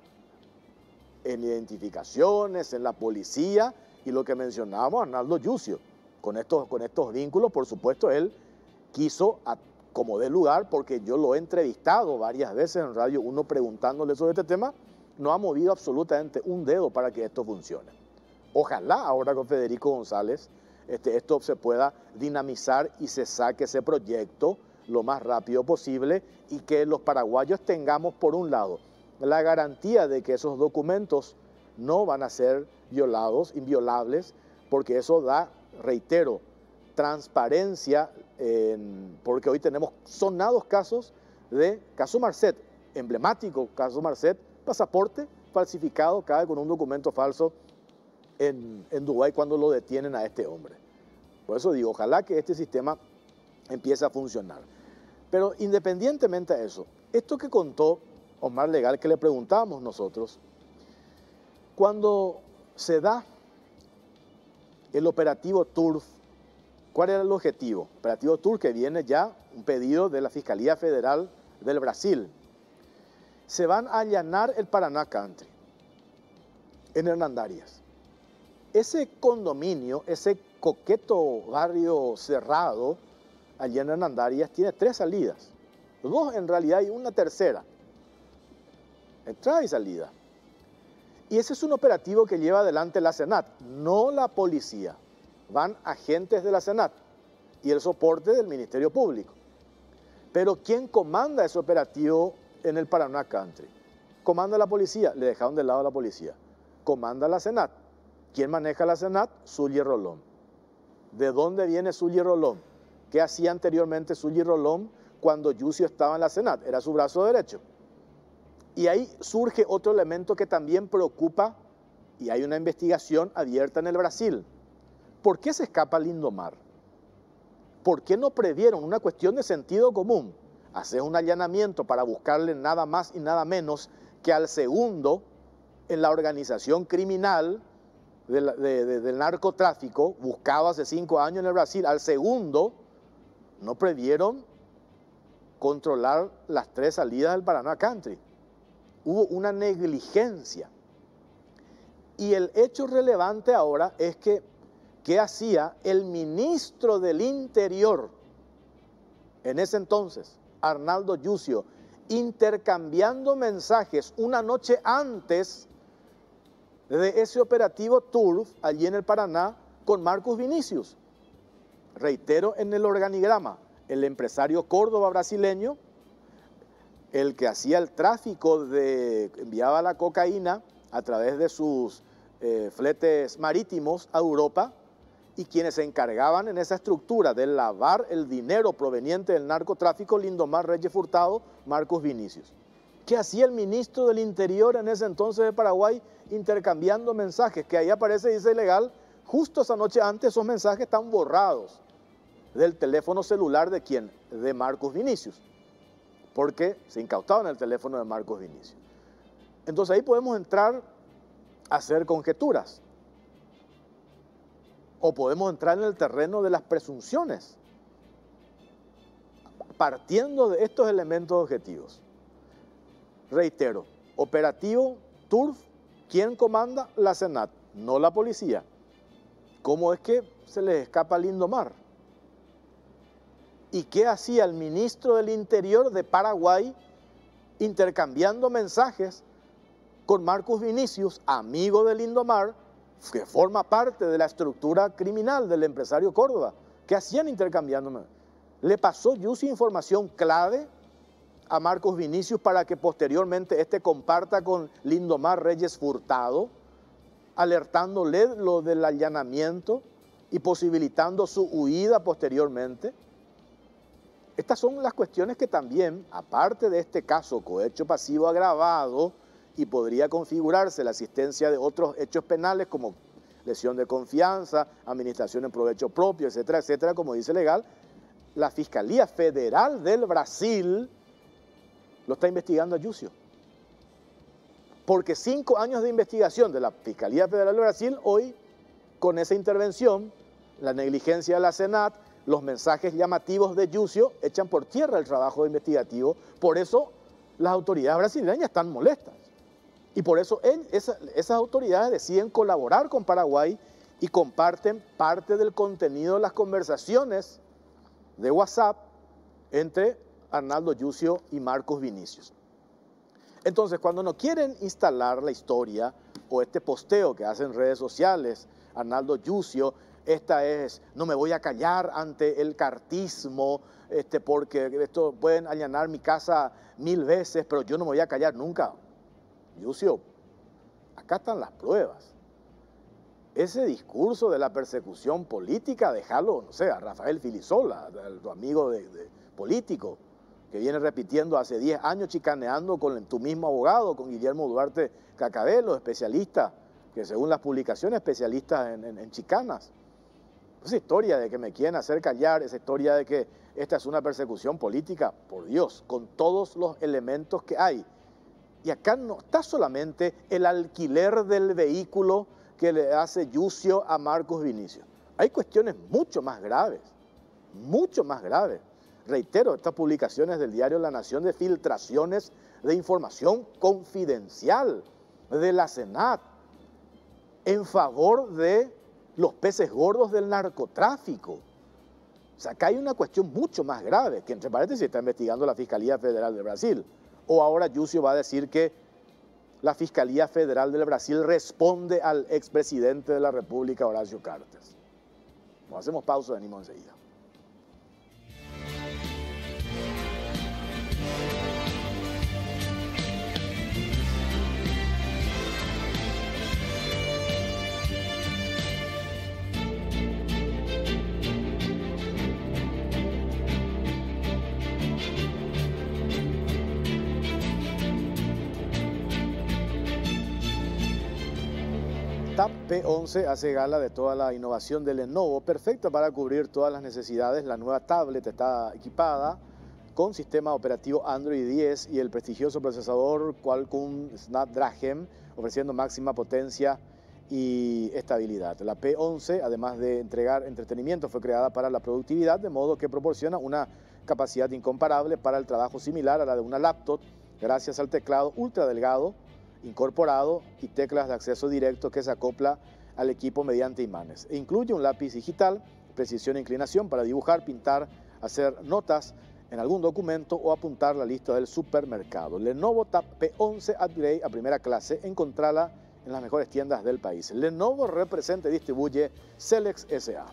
A: en identificaciones, en la policía, y lo que mencionábamos Arnaldo Yucio. Con estos vínculos, por supuesto, él quiso, como de lugar, porque yo lo he entrevistado varias veces en Radio 1 preguntándole sobre este tema, no ha movido absolutamente un dedo para que esto funcione. Ojalá ahora con Federico González esto se pueda dinamizar y se saque ese proyecto lo más rápido posible y que los paraguayos tengamos, por un lado, la garantía de que esos documentos no van a ser violados, inviolables, porque eso da, reitero, transparencia, porque hoy tenemos sonados casos caso Marcet, emblemático caso Marcet, pasaporte falsificado, cae con un documento falso en Dubái cuando lo detienen a este hombre. Por eso digo, ojalá que este sistema empiece a funcionar. Pero independientemente de eso, esto que contó Omar Legal, que le preguntábamos nosotros, cuando se da el operativo TURF, ¿cuál era el objetivo? Operativo TURF, que viene ya un pedido de la Fiscalía Federal del Brasil. Se van a allanar el Paraná Country en Hernandarias. Ese condominio, ese coqueto barrio cerrado, allí en Hernandarias, tiene 3 salidas. 2 en realidad y una tercera. Entrada y salida. Y ese es un operativo que lleva adelante la Senat, no la policía. Van agentes de la Senat y el soporte del Ministerio Público. Pero ¿quién comanda ese operativo en el Paraná Country? Comanda la policía, le dejaron de lado a la policía. Comanda la Senat. ¿Quién maneja la Senat? Zully Rolón. ¿De dónde viene Zully Rolón? ¿Qué hacía anteriormente Zully Rolón cuando Yucio estaba en la Senat? Era su brazo derecho. Y ahí surge otro elemento que también preocupa y hay una investigación abierta en el Brasil. ¿Por qué se escapa Lindomar? ¿Por qué no previeron? Una cuestión de sentido común. Haces un allanamiento para buscarle nada más y nada menos que al segundo en la organización criminal del narcotráfico, buscado hace 5 años en el Brasil, al segundo. No previeron controlar las 3 salidas del Paraná Country. Hubo una negligencia. Y el hecho relevante ahora es que, ¿qué hacía el ministro del Interior en ese entonces, Arnaldo Yucio, intercambiando mensajes una noche antes de ese operativo Turf allí en el Paraná con Marcos Vinicius? Reitero en el organigrama, el empresario Córdoba brasileño, el que hacía el tráfico enviaba la cocaína a través de sus fletes marítimos a Europa, y quienes se encargaban en esa estructura de lavar el dinero proveniente del narcotráfico, Lindomar Reyes Furtado, Marcos Vinicius. ¿Qué hacía el ministro del Interior en ese entonces de Paraguay intercambiando mensajes? Que ahí aparece, dice ilegal, justo esa noche antes esos mensajes están borrados del teléfono celular de ¿quién? De Marcos Vinicius, porque se incautaban el teléfono de Marcos Vinicius. Entonces ahí podemos entrar a hacer conjeturas, o podemos entrar en el terreno de las presunciones, partiendo de estos elementos objetivos. Reitero, operativo Turf, ¿quién comanda? La Senat, no la policía. ¿Cómo es que se les escapa Lindomar? ¿Y qué hacía el ministro del Interior de Paraguay intercambiando mensajes con Marcos Vinicius, amigo de Lindomar, que forma parte de la estructura criminal del empresario Córdoba? ¿Qué hacían intercambiando? Le pasó Yucio información clave a Marcos Vinicius para que posteriormente este comparta con Lindomar Reyes Furtado, alertándole lo del allanamiento y posibilitando su huida posteriormente. Estas son las cuestiones que también, aparte de este caso cohecho pasivo agravado, y podría configurarse la existencia de otros hechos penales como lesión de confianza, administración en provecho propio, etcétera, etcétera, como dice legal, la Fiscalía Federal del Brasil lo está investigando a Yucio. Porque 5 años de investigación de la Fiscalía Federal del Brasil, hoy, con esa intervención, la negligencia de la Senat, los mensajes llamativos de Yucio, echan por tierra el trabajo investigativo. Por eso las autoridades brasileñas están molestas. Y por eso esas autoridades deciden colaborar con Paraguay y comparten parte del contenido de las conversaciones de WhatsApp entre Arnaldo Yucio y Marcos Vinicius. Entonces, cuando no quieren instalar la historia o este posteo que hacen en redes sociales, Arnaldo Yucio, esta es, no me voy a callar ante el cartismo, porque esto pueden allanar mi casa 1000 veces, pero yo no me voy a callar nunca. Yucio, acá están las pruebas. Ese discurso de la persecución política, déjalo, no sé, a Rafael Filisola, tu amigo político, que viene repitiendo hace 10 años, chicaneando con tu mismo abogado, con Guillermo Duarte Cacabelo, especialista, que según las publicaciones, especialista en chicanas. Esa historia de que me quieren hacer callar, esa historia de que esta es una persecución política, por Dios, con todos los elementos que hay. Y acá no está solamente el alquiler del vehículo que le hace Yucio a Marcos Vinicius. Hay cuestiones mucho más graves, mucho más graves. Reitero, estas publicaciones del diario La Nación de filtraciones de información confidencial de la Senat en favor de los peces gordos del narcotráfico. O sea, acá hay una cuestión mucho más grave, que entre paréntesis está investigando la Fiscalía Federal de Brasil. O ahora Yucio va a decir que la Fiscalía Federal del Brasil responde al expresidente de la República, Horacio Cartes. Nos hacemos pausa, venimos enseguida. Tab P11 hace gala de toda la innovación de Lenovo, perfecta para cubrir todas las necesidades. La nueva tablet está equipada con sistema operativo Android 10 y el prestigioso procesador Qualcomm Snapdragon, ofreciendo máxima potencia y estabilidad. La P11, además de entregar entretenimiento, fue creada para la productividad, de modo que proporciona una capacidad incomparable para el trabajo similar a la de una laptop, gracias al teclado ultra delgado incorporado y teclas de acceso directo que se acopla al equipo mediante imanes. E incluye un lápiz digital, precisión e inclinación para dibujar, pintar, hacer notas en algún documento o apuntar la lista del supermercado. Lenovo Tab P11 Upgrade a primera clase, encontrala en las mejores tiendas del país. Lenovo representa y distribuye Celex S.A.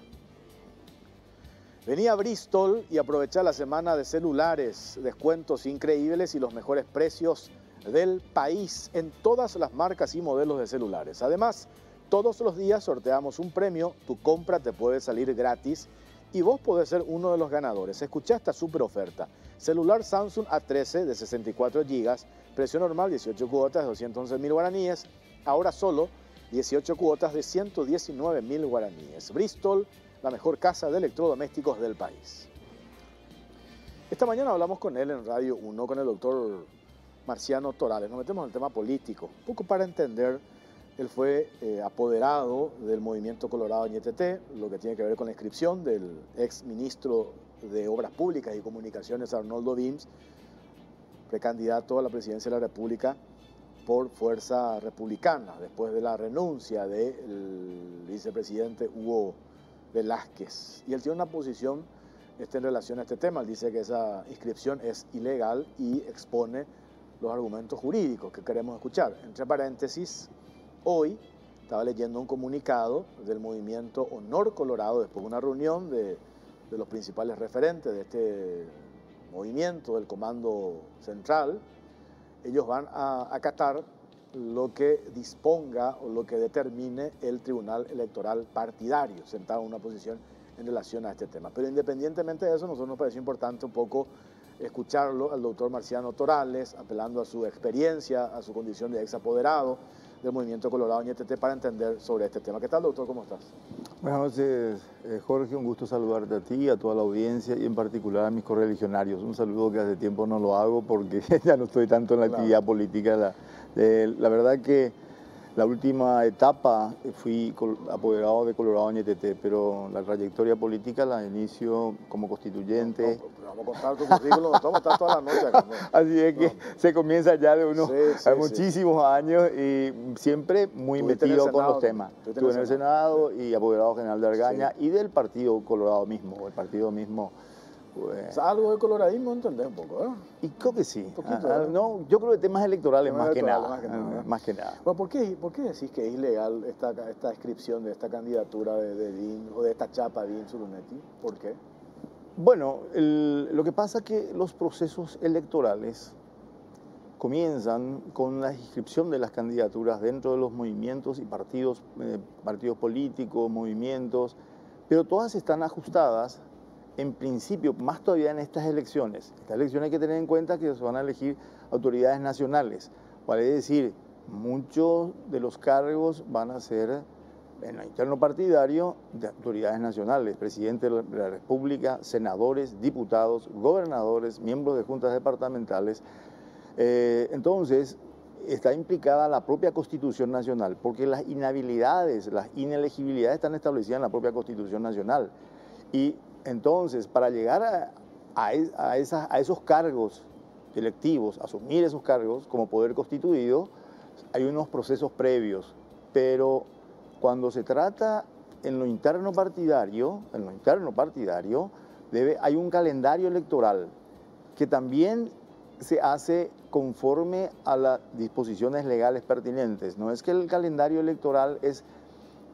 A: Venía a Bristol y aprovecha la semana de celulares, descuentos increíbles y los mejores precios del país en todas las marcas y modelos de celulares. Además, todos los días sorteamos un premio, tu compra te puede salir gratis y vos podés ser uno de los ganadores. Escuchá esta super oferta. Celular Samsung A13 de 64 GB, precio normal 18 cuotas de 211.000 guaraníes, ahora solo 18 cuotas de 119.000 guaraníes. Bristol, la mejor casa de electrodomésticos del país. Esta mañana hablamos con él en Radio 1, con el doctor Marciano Torales. Nos metemos en el tema político, un poco para entender. Él fue apoderado del movimiento Colorado Ñeteté, lo que tiene que ver con la inscripción del ex ministro de Obras Públicas y Comunicaciones, Arnoldo Vims, precandidato a la presidencia de la República por Fuerza Republicana, después de la renuncia del vicepresidente Hugo Velázquez. Y él tiene una posición en relación a este tema. Él dice que esa inscripción es ilegal y expone los argumentos jurídicos que queremos escuchar. Entre paréntesis, hoy estaba leyendo un comunicado del movimiento Honor Colorado después de una reunión de los principales referentes de este movimiento, del Comando Central. Ellos van a acatar lo que disponga o lo que determine el Tribunal Electoral Partidario, sentado en una posición en relación a este tema. Pero independientemente de eso, a nosotros nos pareció importante un poco escucharlo al doctor Marciano Torales, apelando a su experiencia, a su condición de ex apoderado del movimiento Colorado Ñeteté, para entender sobre este tema. ¿Qué tal, doctor? ¿Cómo estás?
C: Buenas noches, Jorge. Un gusto saludarte a ti, a toda la audiencia y en particular a mis correligionarios. Un saludo que hace tiempo no lo hago porque ya no estoy tanto en la actividad política. La verdad que la última etapa fui apoderado de Colorado Ñeteté, pero la trayectoria política la inicio como constituyente.
A: Vamos a contar tu currículum, vamos a estar toda la noche acá, ¿no?
C: Así es que se comienza ya de unos muchísimos años y siempre muy metido con los temas. Estuve en el Senado y apoderado general de Argaña y del partido Colorado mismo, el partido mismo.
A: Pues, o sea, algo de coloradismo entendés un poco, ¿eh?
C: Y creo que sí.
A: Un poquito,
C: no, yo creo que temas electorales
A: más que nada.
C: Más que nada.
A: Bueno, ¿por qué decís que es ilegal esta inscripción de esta candidatura de Dean o de esta chapa Dean Zurunetti? ¿Por qué?
C: Bueno, lo que pasa es que los procesos electorales comienzan con la inscripción de las candidaturas dentro de los movimientos y partidos políticos, movimientos, pero todas están ajustadas. En principio, más todavía en estas elecciones. Estas elecciones hay que tener en cuenta que se van a elegir autoridades nacionales. Vale decir, muchos de los cargos van a ser en lo interno partidario de autoridades nacionales, presidente de la República, senadores, diputados, gobernadores, miembros de juntas departamentales. Entonces, está implicada la propia Constitución Nacional, porque las inhabilidades, las inelegibilidades están establecidas en la propia Constitución Nacional. Y entonces, para llegar a esos cargos electivos, asumir esos cargos como poder constituido, hay unos procesos previos. Pero cuando se trata en lo interno partidario, hay un calendario electoral que también se hace conforme a las disposiciones legales pertinentes. No es que el calendario electoral es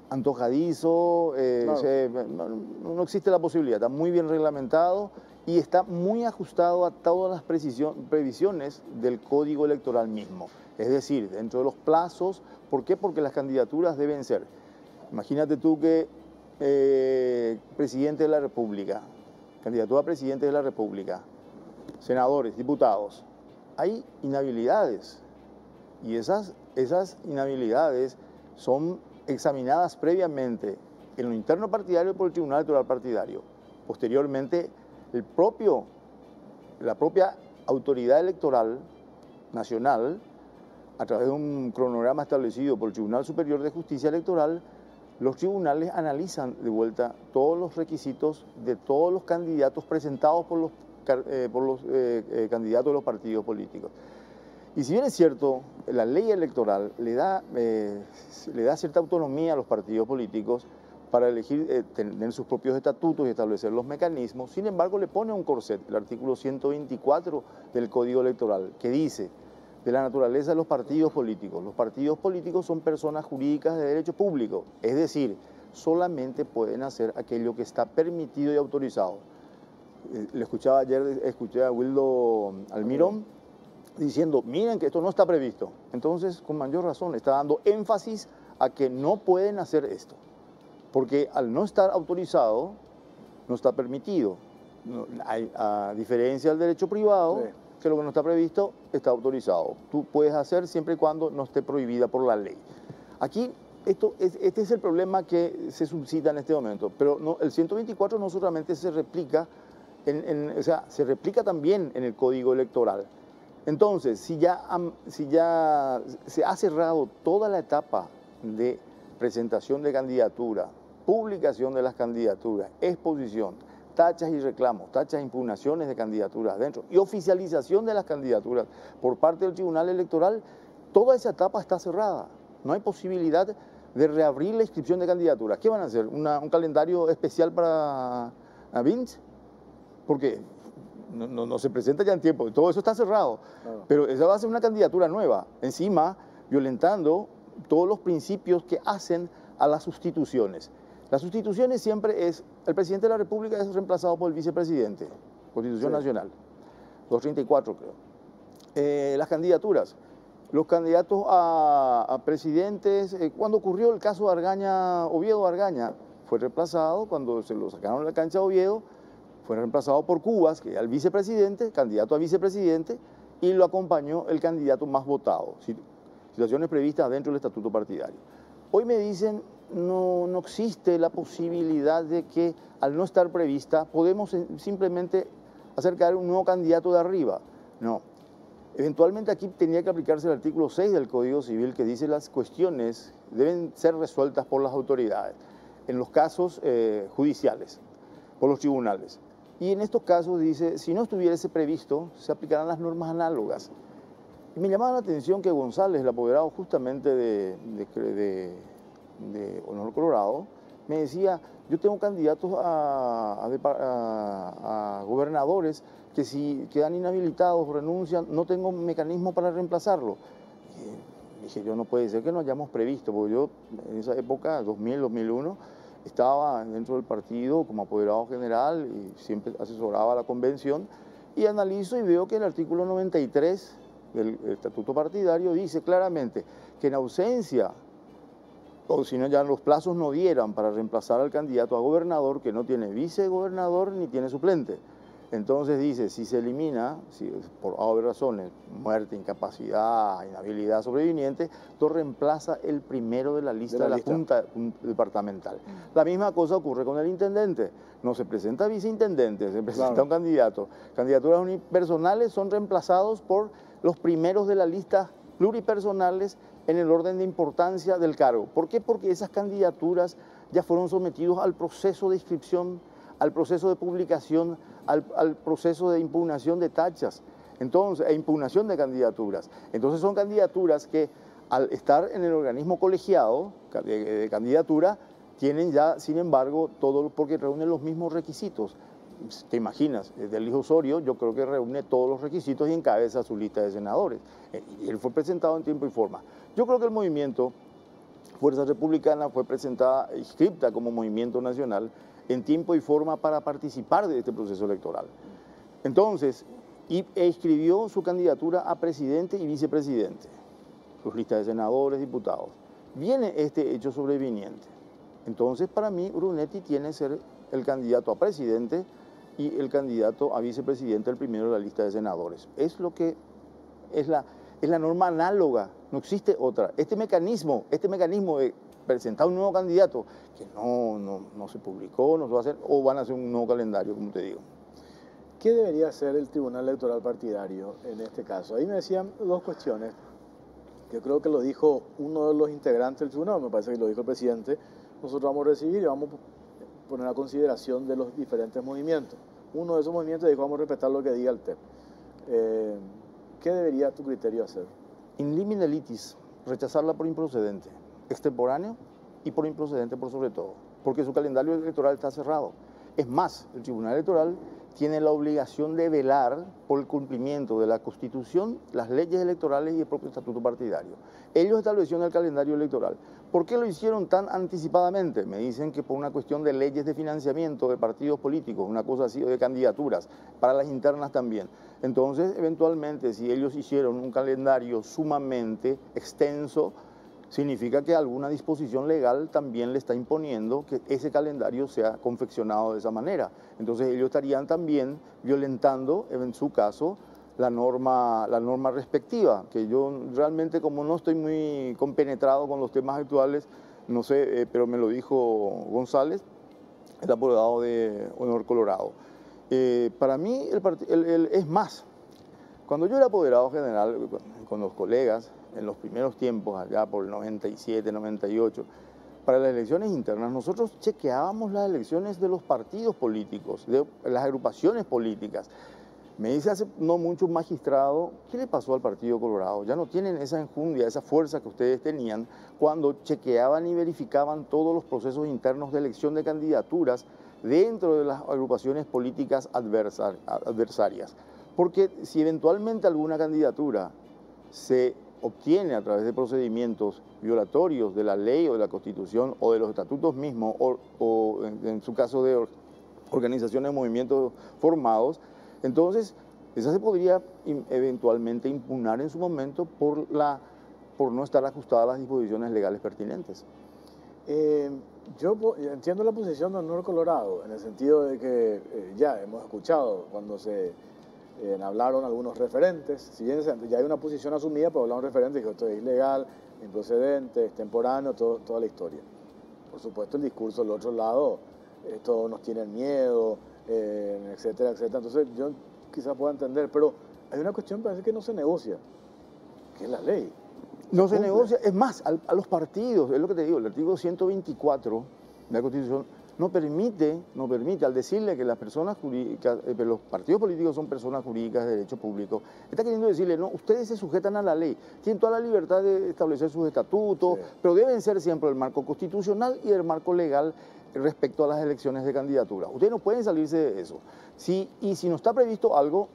C: antojadizo, no existe la posibilidad, está muy bien reglamentado y está muy ajustado a todas las previsiones del Código Electoral mismo. Es decir, dentro de los plazos. ¿Por qué? Porque las candidaturas deben ser, imagínate tú que presidente de la República, candidatura a presidente de la República, senadores, diputados, hay inhabilidades y esas inhabilidades son examinadas previamente en lo interno partidario por el Tribunal Electoral Partidario. Posteriormente, la propia autoridad electoral nacional, a través de un cronograma establecido por el Tribunal Superior de Justicia Electoral, los tribunales analizan de vuelta todos los requisitos de todos los candidatos presentados por los candidatos de los partidos políticos. Y si bien es cierto, la ley electoral le da cierta autonomía a los partidos políticos para elegir, tener sus propios estatutos y establecer los mecanismos, sin embargo le pone un corset, el artículo 124 del Código Electoral, que dice de la naturaleza de los partidos políticos. Los partidos políticos son personas jurídicas de derecho público, es decir, solamente pueden hacer aquello que está permitido y autorizado. Le escuchaba ayer, escuché a Wildo Almirón diciendo, miren que esto no está previsto. Entonces, con mayor razón, está dando énfasis a que no pueden hacer esto. Porque al no estar autorizado, no está permitido. A diferencia del derecho privado, sí, que lo que no está previsto está autorizado. Tú puedes hacer siempre y cuando no esté prohibida por la ley. Aquí, este es el problema que se suscita en este momento. Pero no, el 124 no solamente se replica, o sea, se replica también en el Código Electoral. Entonces, si ya se ha cerrado toda la etapa de presentación de candidatura, publicación de las candidaturas, exposición, tachas y reclamos, tachas e impugnaciones de candidaturas dentro y oficialización de las candidaturas por parte del Tribunal Electoral, toda esa etapa está cerrada. No hay posibilidad de reabrir la inscripción de candidaturas. ¿Qué van a hacer? ¿Un calendario especial para Vince? Porque no se presenta ya en tiempo, todo eso está cerrado. Claro. Pero esa va a ser una candidatura nueva, encima violentando todos los principios que hacen a las sustituciones. Las sustituciones siempre es, el presidente de la República es reemplazado por el vicepresidente, Constitución Nacional, 234 creo. Las candidaturas, los candidatos a presidentes, cuando ocurrió el caso de Argaña, Oviedo Argaña, fue reemplazado, cuando se lo sacaron de la cancha de Oviedo, fue reemplazado por Cubas, que era el vicepresidente, candidato a vicepresidente, y lo acompañó el candidato más votado. Situaciones previstas dentro del estatuto partidario. Hoy me dicen, no existe la posibilidad de que, al no estar prevista, podemos simplemente acercar un nuevo candidato de arriba. No. Eventualmente aquí tendría que aplicarse el artículo 6 del Código Civil, que dice las cuestiones deben ser resueltas por las autoridades, en los casos judiciales, por los tribunales. Y en estos casos dice, si no estuviese previsto, se aplicarán las normas análogas. Y me llamaba la atención que González, el apoderado justamente de Honor Colorado, me decía, yo tengo candidatos a gobernadores que si quedan inhabilitados, renuncian, no tengo mecanismo para reemplazarlo. Y dije, yo no puede ser que no hayamos previsto, porque yo en esa época, 2000, 2001, estaba dentro del partido como apoderado general y siempre asesoraba a la convención, y analizo y veo que el artículo 93 del estatuto partidario dice claramente que en ausencia, o si no ya los plazos no dieran para reemplazar al candidato a gobernador que no tiene vicegobernador ni tiene suplente. Entonces dice, si se elimina, si por obvias razones, muerte, incapacidad, inhabilidad sobreviniente, lo reemplaza el primero de la lista de la Junta Departamental. La misma cosa ocurre con el intendente. No se presenta viceintendente, se presenta un candidato. Candidaturas unipersonales son reemplazados por los primeros de la lista pluripersonales en el orden de importancia del cargo. ¿Por qué? Porque esas candidaturas ya fueron sometidos al proceso de inscripción, al proceso de publicación, al proceso de impugnación de tachas, entonces, e impugnación de candidaturas. Entonces son candidaturas que al estar en el organismo colegiado de candidatura, tienen ya, sin embargo, todo porque reúnen los mismos requisitos. ¿Te imaginas? Del hijo Osorio, yo creo que reúne todos los requisitos y encabeza su lista de senadores. Y él fue presentado en tiempo y forma. Yo creo que el movimiento Fuerza Republicana fue presentada, inscripta como movimiento nacional, en tiempo y forma para participar de este proceso electoral. Entonces, inscribió su candidatura a presidente y vicepresidente, sus listas de senadores, diputados. Viene este hecho sobreviniente. Entonces, para mí, Brunetti tiene que ser el candidato a presidente y el candidato a vicepresidente, el primero de la lista de senadores. Es lo que es la norma análoga, no existe otra. Este mecanismo presentar un nuevo candidato, que no se publicó, no se va a hacer, o van a hacer un nuevo calendario, como te digo.
A: ¿Qué debería hacer el Tribunal Electoral Partidario en este caso? Ahí me decían dos cuestiones. Yo creo que lo dijo uno de los integrantes del tribunal, me parece que lo dijo el presidente. Nosotros vamos a recibir y vamos a poner a consideración de los diferentes movimientos. Uno de esos movimientos dijo, vamos a respetar lo que diga el TEP. ¿Qué debería, a tu criterio, hacer?
C: In limine litis, rechazarla por improcedente, extemporáneo y por improcedente por sobre todo, porque su calendario electoral está cerrado. Es más, el Tribunal Electoral tiene la obligación de velar por el cumplimiento de la Constitución, las leyes electorales y el propio estatuto partidario. Ellos establecieron el calendario electoral. ¿Por qué lo hicieron tan anticipadamente? Me dicen que por una cuestión de leyes de financiamiento de partidos políticos, una cosa así, o de candidaturas, para las internas también. Entonces, eventualmente, si ellos hicieron un calendario sumamente extenso, significa que alguna disposición legal también le está imponiendo que ese calendario sea confeccionado de esa manera. Entonces ellos estarían también violentando, en su caso, la norma respectiva, que yo realmente, como no estoy muy compenetrado con los temas actuales, no sé, pero me lo dijo González, el apoderado de Honor Colorado. Para mí, es más, cuando yo era apoderado general con los colegas, en los primeros tiempos, allá por el 97, 98, para las elecciones internas, nosotros chequeábamos las elecciones de los partidos políticos, de las agrupaciones políticas. Me dice hace no mucho un magistrado, ¿qué le pasó al Partido Colorado? Ya no tienen esa enjundia, esa fuerza que ustedes tenían cuando chequeaban y verificaban todos los procesos internos de elección de candidaturas dentro de las agrupaciones políticas adversarias. Porque si eventualmente alguna candidatura se obtiene a través de procedimientos violatorios de la ley o de la Constitución o de los estatutos mismos o en su caso de organizaciones, movimientos formados, entonces esa se podría eventualmente impugnar en su momento por no estar ajustada a las disposiciones legales pertinentes.
A: Yo entiendo la posición de Honor Colorado en el sentido de que ya hemos escuchado cuando se hablaron algunos referentes, si bien ya hay una posición asumida, pero hablaron referentes que esto es ilegal, improcedente, extemporáneo, toda la historia. Por supuesto el discurso del otro lado, todos nos tienen miedo, etcétera, etcétera. Entonces yo quizás pueda entender, pero hay una cuestión parece que no se negocia, que es la ley.
C: No se negocia, es más, a los partidos, es lo que te digo, el artículo 124 de la Constitución no permite, al decirle que las personas jurídicas, los partidos políticos son personas jurídicas de derecho público, está queriendo decirle, no, ustedes se sujetan a la ley, tienen toda la libertad de establecer sus estatutos, sí, pero deben ser siempre el marco constitucional y el marco legal respecto a las elecciones de candidatura. Ustedes no pueden salirse de eso. Y si no está previsto algo,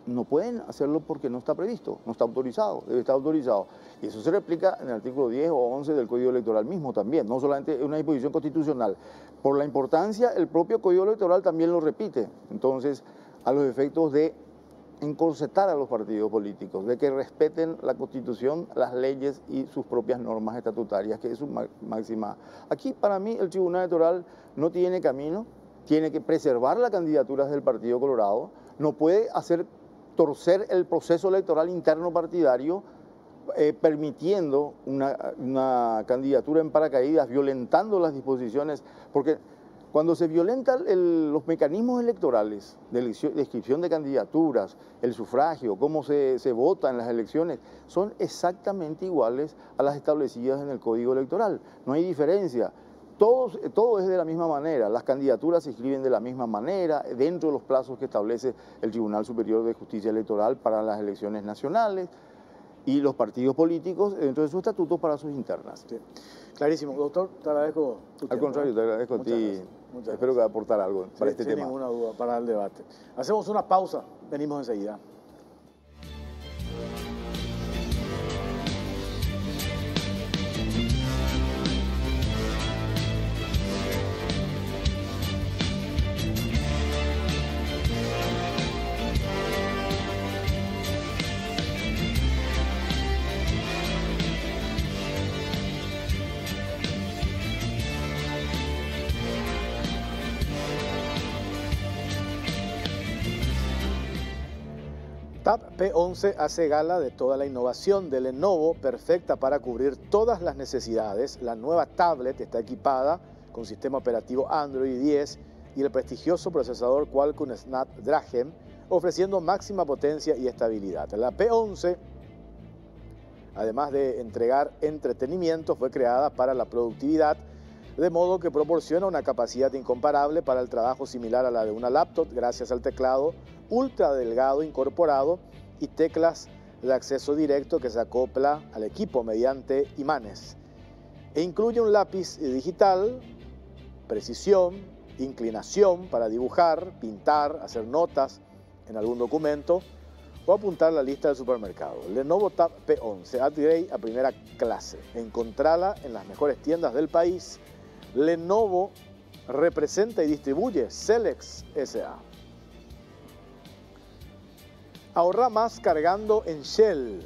C: no pueden hacerlo porque no está previsto, no está autorizado, debe estar autorizado. Y eso se replica en el artículo 10 o 11 del Código Electoral mismo también, no solamente una disposición constitucional. Por la importancia, el propio Código Electoral también lo repite. Entonces, a los efectos de encorsetar a los partidos políticos, de que respeten la Constitución, las leyes y sus propias normas estatutarias, que es su máxima. Aquí, para mí, el Tribunal Electoral no tiene camino, tiene que preservar las candidaturas del Partido Colorado, no puede torcer el proceso electoral interno partidario, permitiendo una candidatura en paracaídas, violentando las disposiciones, porque cuando se violentan los mecanismos electorales de inscripción de candidaturas, el sufragio, cómo se vota en las elecciones, son exactamente iguales a las establecidas en el Código Electoral, no hay diferencia. Todo es de la misma manera, las candidaturas se inscriben de la misma manera, dentro de los plazos que establece el Tribunal Superior de Justicia Electoral para las elecciones nacionales y los partidos políticos dentro de sus estatutos para sus internas.
A: Sí. Clarísimo. Doctor, te agradezco tu tiempo.
C: Al contrario, te agradezco a ti. Espero que aportar algo para este tema.
A: Sin ninguna duda, para el debate. Hacemos una pausa, venimos enseguida. Tab P11 hace gala de toda la innovación de Lenovo, perfecta para cubrir todas las necesidades. La nueva tablet está equipada con sistema operativo Android 10 y el prestigioso procesador Qualcomm Snapdragon, ofreciendo máxima potencia y estabilidad. La P11, además de entregar entretenimiento, fue creada para la productividad, de modo que proporciona una capacidad incomparable para el trabajo similar a la de una laptop, gracias al teclado ultra delgado incorporado y teclas de acceso directo que se acopla al equipo mediante imanes. E incluye un lápiz digital, precisión, inclinación para dibujar, pintar, hacer notas en algún documento o apuntar la lista del supermercado. Lenovo Tab P11, upgrade a primera clase. Encontrala en las mejores tiendas del país. Lenovo representa y distribuye Celex S.A. Ahorra más cargando en Shell.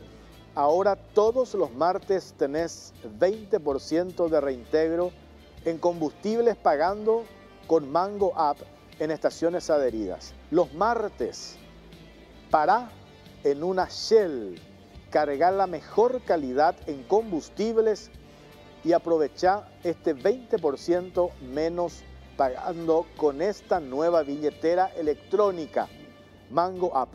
A: Ahora todos los martes tenés 20% de reintegro en combustibles pagando con Mango App en estaciones adheridas. Los martes, pará en una Shell, carga la mejor calidad en combustibles y aprovecha este 20% menos pagando con esta nueva billetera electrónica, Mango App.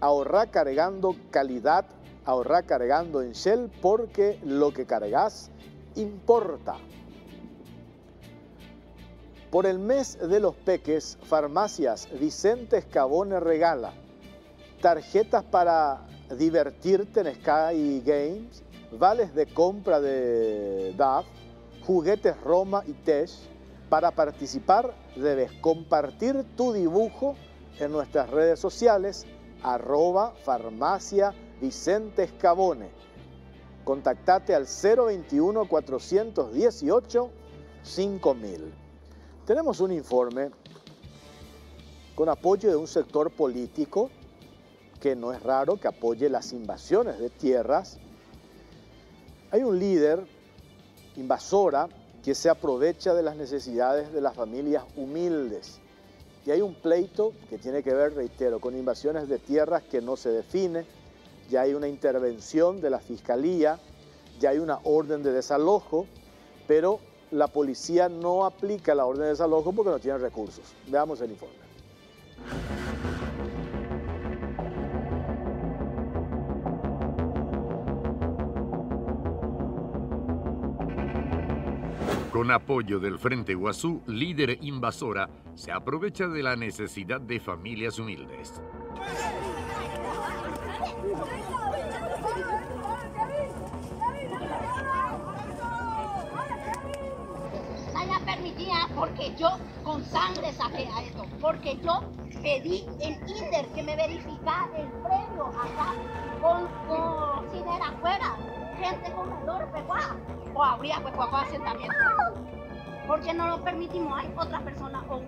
A: Ahorra cargando calidad, ahorra cargando en Shell porque lo que cargas importa. Por el mes de los peques, Farmacias Vicente Escabone regala tarjetas para divertirte en Sky Games, vales de compra de DAF, juguetes Roma y Tesh. Para participar debes compartir tu dibujo en nuestras redes sociales, @farmacia Vicente Escabone. Contactate al 021 418 5000. Tenemos un informe con apoyo de un sector político que no es raro que apoye las invasiones de tierras. Hay un líder invasora que se aprovecha de las necesidades de las familias humildes. Y hay un pleito que tiene que ver, reitero, con invasiones de tierras que no se define. Ya hay una intervención de la Fiscalía, ya hay una orden de desalojo, pero la policía no aplica la orden de desalojo porque no tiene recursos. Veamos el informe.
D: Con apoyo del Frente Guazú, líder invasora se aprovecha de la necesidad de familias humildes.
E: Saya permitía porque yo con sangre saqué a esto, porque yo pedí el INDER que me verificara el premio acá con si era afuera, gente comedor, pecuá, o habría pecuá asentamiento. Porque no lo permitimos, hay otras personas o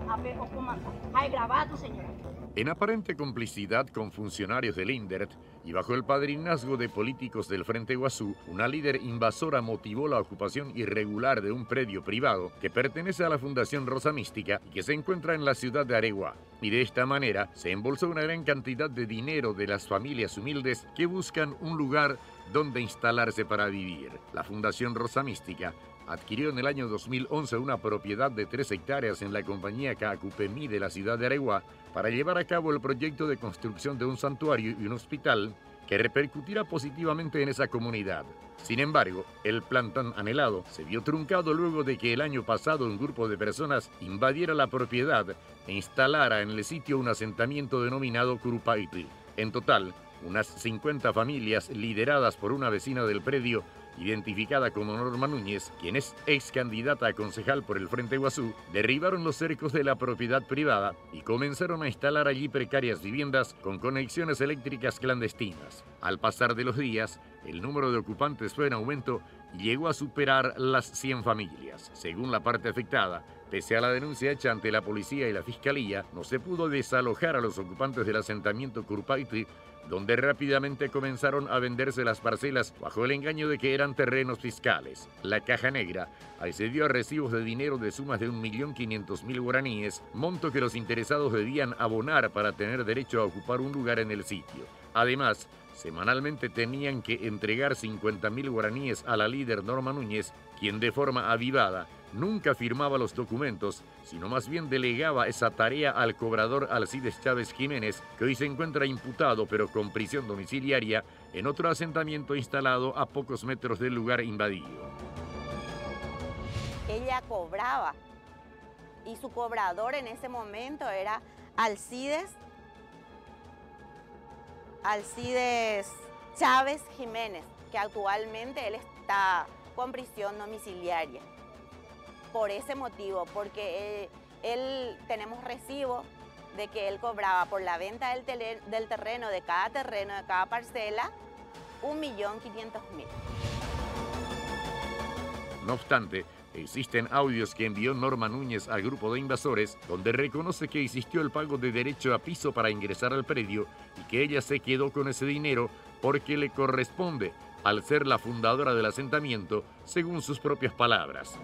E: comandante. Hay grabado, señora.
D: En aparente complicidad con funcionarios del INDERT y bajo el padrinazgo de políticos del Frente Guazú, una líder invasora motivó la ocupación irregular de un predio privado que pertenece a la Fundación Rosa Mística y que se encuentra en la ciudad de Areguá. Y de esta manera se embolsó una gran cantidad de dinero de las familias humildes que buscan un lugar donde instalarse para vivir. La Fundación Rosa Mística adquirió en el año 2011 una propiedad de 3 hectáreas en la compañía Caacupemí de la ciudad de Areguá para llevar a cabo el proyecto de construcción de un santuario y un hospital que repercutirá positivamente en esa comunidad. Sin embargo, el plan tan anhelado se vio truncado luego de que el año pasado un grupo de personas invadiera la propiedad e instalara en el sitio un asentamiento denominado Curupaitl. En total, unas 50 familias lideradas por una vecina del predio identificada como Norma Núñez, quien es ex candidata a concejal por el Frente Guazú, derribaron los cercos de la propiedad privada y comenzaron a instalar allí precarias viviendas con conexiones eléctricas clandestinas. Al pasar de los días, el número de ocupantes fue en aumento y llegó a superar las 100 familias. Según la parte afectada, pese a la denuncia hecha ante la policía y la fiscalía, no se pudo desalojar a los ocupantes del asentamiento Curupaitl donde rápidamente comenzaron a venderse las parcelas bajo el engaño de que eran terrenos fiscales. La Caja Negra accedió a recibos de dinero de sumas de 1.500.000 guaraníes, monto que los interesados debían abonar para tener derecho a ocupar un lugar en el sitio. Además, semanalmente tenían que entregar 50.000 guaraníes a la líder Norma Núñez, quien de forma avivada nunca firmaba los documentos, sino más bien delegaba esa tarea al cobrador Alcides Chávez Jiménez, que hoy se encuentra imputado pero con prisión domiciliaria en otro asentamiento instalado a pocos metros del lugar invadido.
F: Ella cobraba y su cobrador en ese momento era Alcides Chávez Jiménez, que actualmente él está con prisión domiciliaria. Por ese motivo, porque él tenemos recibo de que él cobraba por la venta del terreno, de cada parcela, 1.500.000.
D: No obstante, existen audios que envió Norma Núñez al grupo de invasores, donde reconoce que existió el pago de derecho a piso para ingresar al predio y que ella se quedó con ese dinero porque le corresponde, al ser la fundadora del asentamiento, según sus propias palabras.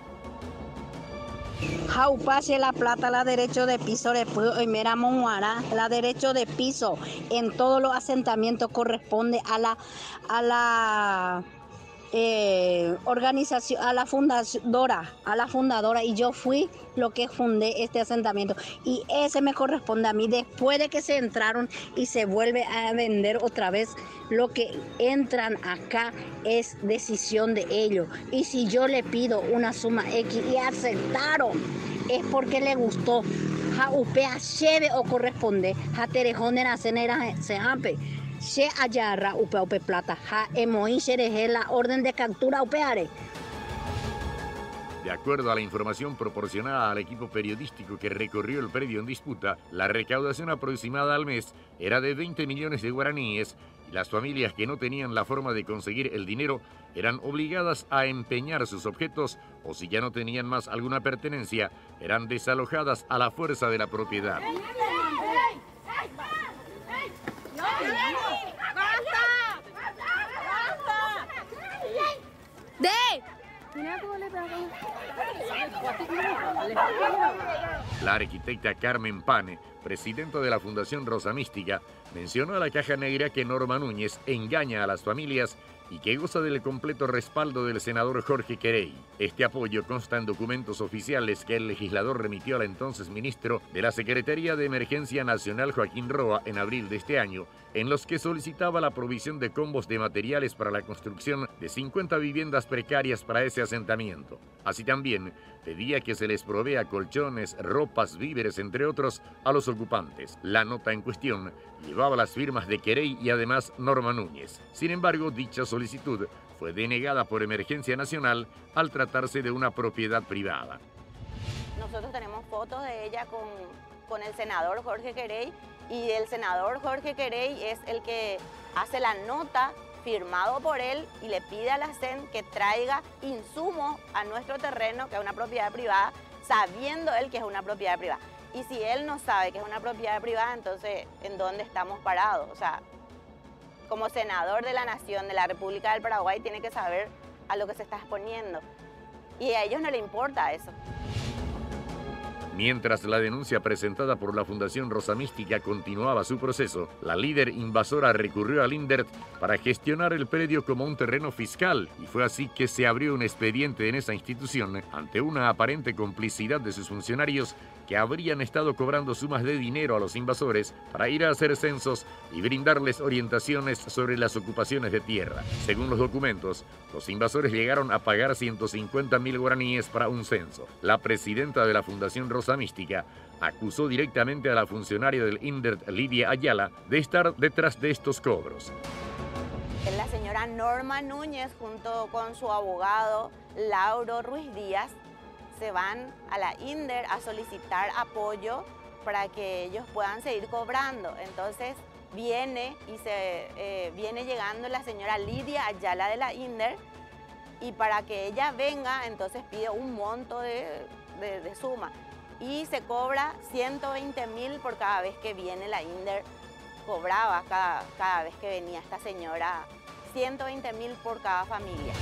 G: Jaupase la plata, la derecho de piso, después mera monguara, la derecho de piso en todos los asentamientos corresponde a la organización, a la fundadora, y yo fui lo que fundé este asentamiento y ese me corresponde a mí. Después de que se entraron y se vuelve a vender otra vez, lo que entran acá es decisión de ellos, y si yo le pido una suma X y aceptaron es porque le gustó. Ja upea lleve o corresponde ja terejonera cenera se ampe se ayarra upe plata ja emoí xereje la orden de captura upeare.
D: De acuerdo a la información proporcionada al equipo periodístico que recorrió el predio en disputa, la recaudación aproximada al mes era de 20 millones de guaraníes y las familias que no tenían la forma de conseguir el dinero eran obligadas a empeñar sus objetos o, si ya no tenían más alguna pertenencia, eran desalojadas a la fuerza de la propiedad. La arquitecta Carmen Pane, presidenta de la Fundación Rosa Mística, mencionó a la Caja Negra que Norma Núñez engaña a las familias y que goza del completo respaldo del senador Jorge Querey. Este apoyo consta en documentos oficiales que el legislador remitió al entonces ministro de la Secretaría de Emergencia Nacional, Joaquín Roa, en abril de este año, en los que solicitaba la provisión de combos de materiales para la construcción de 50 viviendas precarias para ese asentamiento. Así también pedía que se les provea colchones, ropas, víveres, entre otros, a los ocupantes. La nota en cuestión llevaba las firmas de Querey y además Norma Núñez. Sin embargo, dicha solicitud fue denegada por Emergencia Nacional al tratarse de una propiedad privada.
F: Nosotros tenemos fotos de ella con el senador Jorge Querey, y el senador Jorge Querey es el que hace la nota firmado por él y le pide a la CEN que traiga insumos a nuestro terreno, que es una propiedad privada, sabiendo él que es una propiedad privada. Y si él no sabe que es una propiedad privada, entonces, ¿en dónde estamos parados? O sea, como senador de la Nación, de la República del Paraguay, tiene que saber a lo que se está exponiendo. Y a ellos no les importa eso.
D: Mientras la denuncia presentada por la Fundación Rosa Mística continuaba su proceso, la líder invasora recurrió al INDERT para gestionar el predio como un terreno fiscal, y fue así que se abrió un expediente en esa institución ante una aparente complicidad de sus funcionarios que habrían estado cobrando sumas de dinero a los invasores para ir a hacer censos y brindarles orientaciones sobre las ocupaciones de tierra. Según los documentos, los invasores llegaron a pagar 150.000 guaraníes para un censo. La presidenta de la Fundación Rosa Mística acusó directamente a la funcionaria del INDERT, Lidia Ayala, de estar detrás de estos cobros.
F: La señora Norma Núñez, junto con su abogado Lauro Ruiz Díaz, se van a la INDERT a solicitar apoyo para que ellos puedan seguir cobrando. Entonces viene llegando la señora Lidia Ayala de la INDERT, y para que ella venga, entonces pide un monto de suma y se cobra 120.000 por cada vez que viene la INDERT cobraba cada vez que venía esta señora 120.000 por cada familia.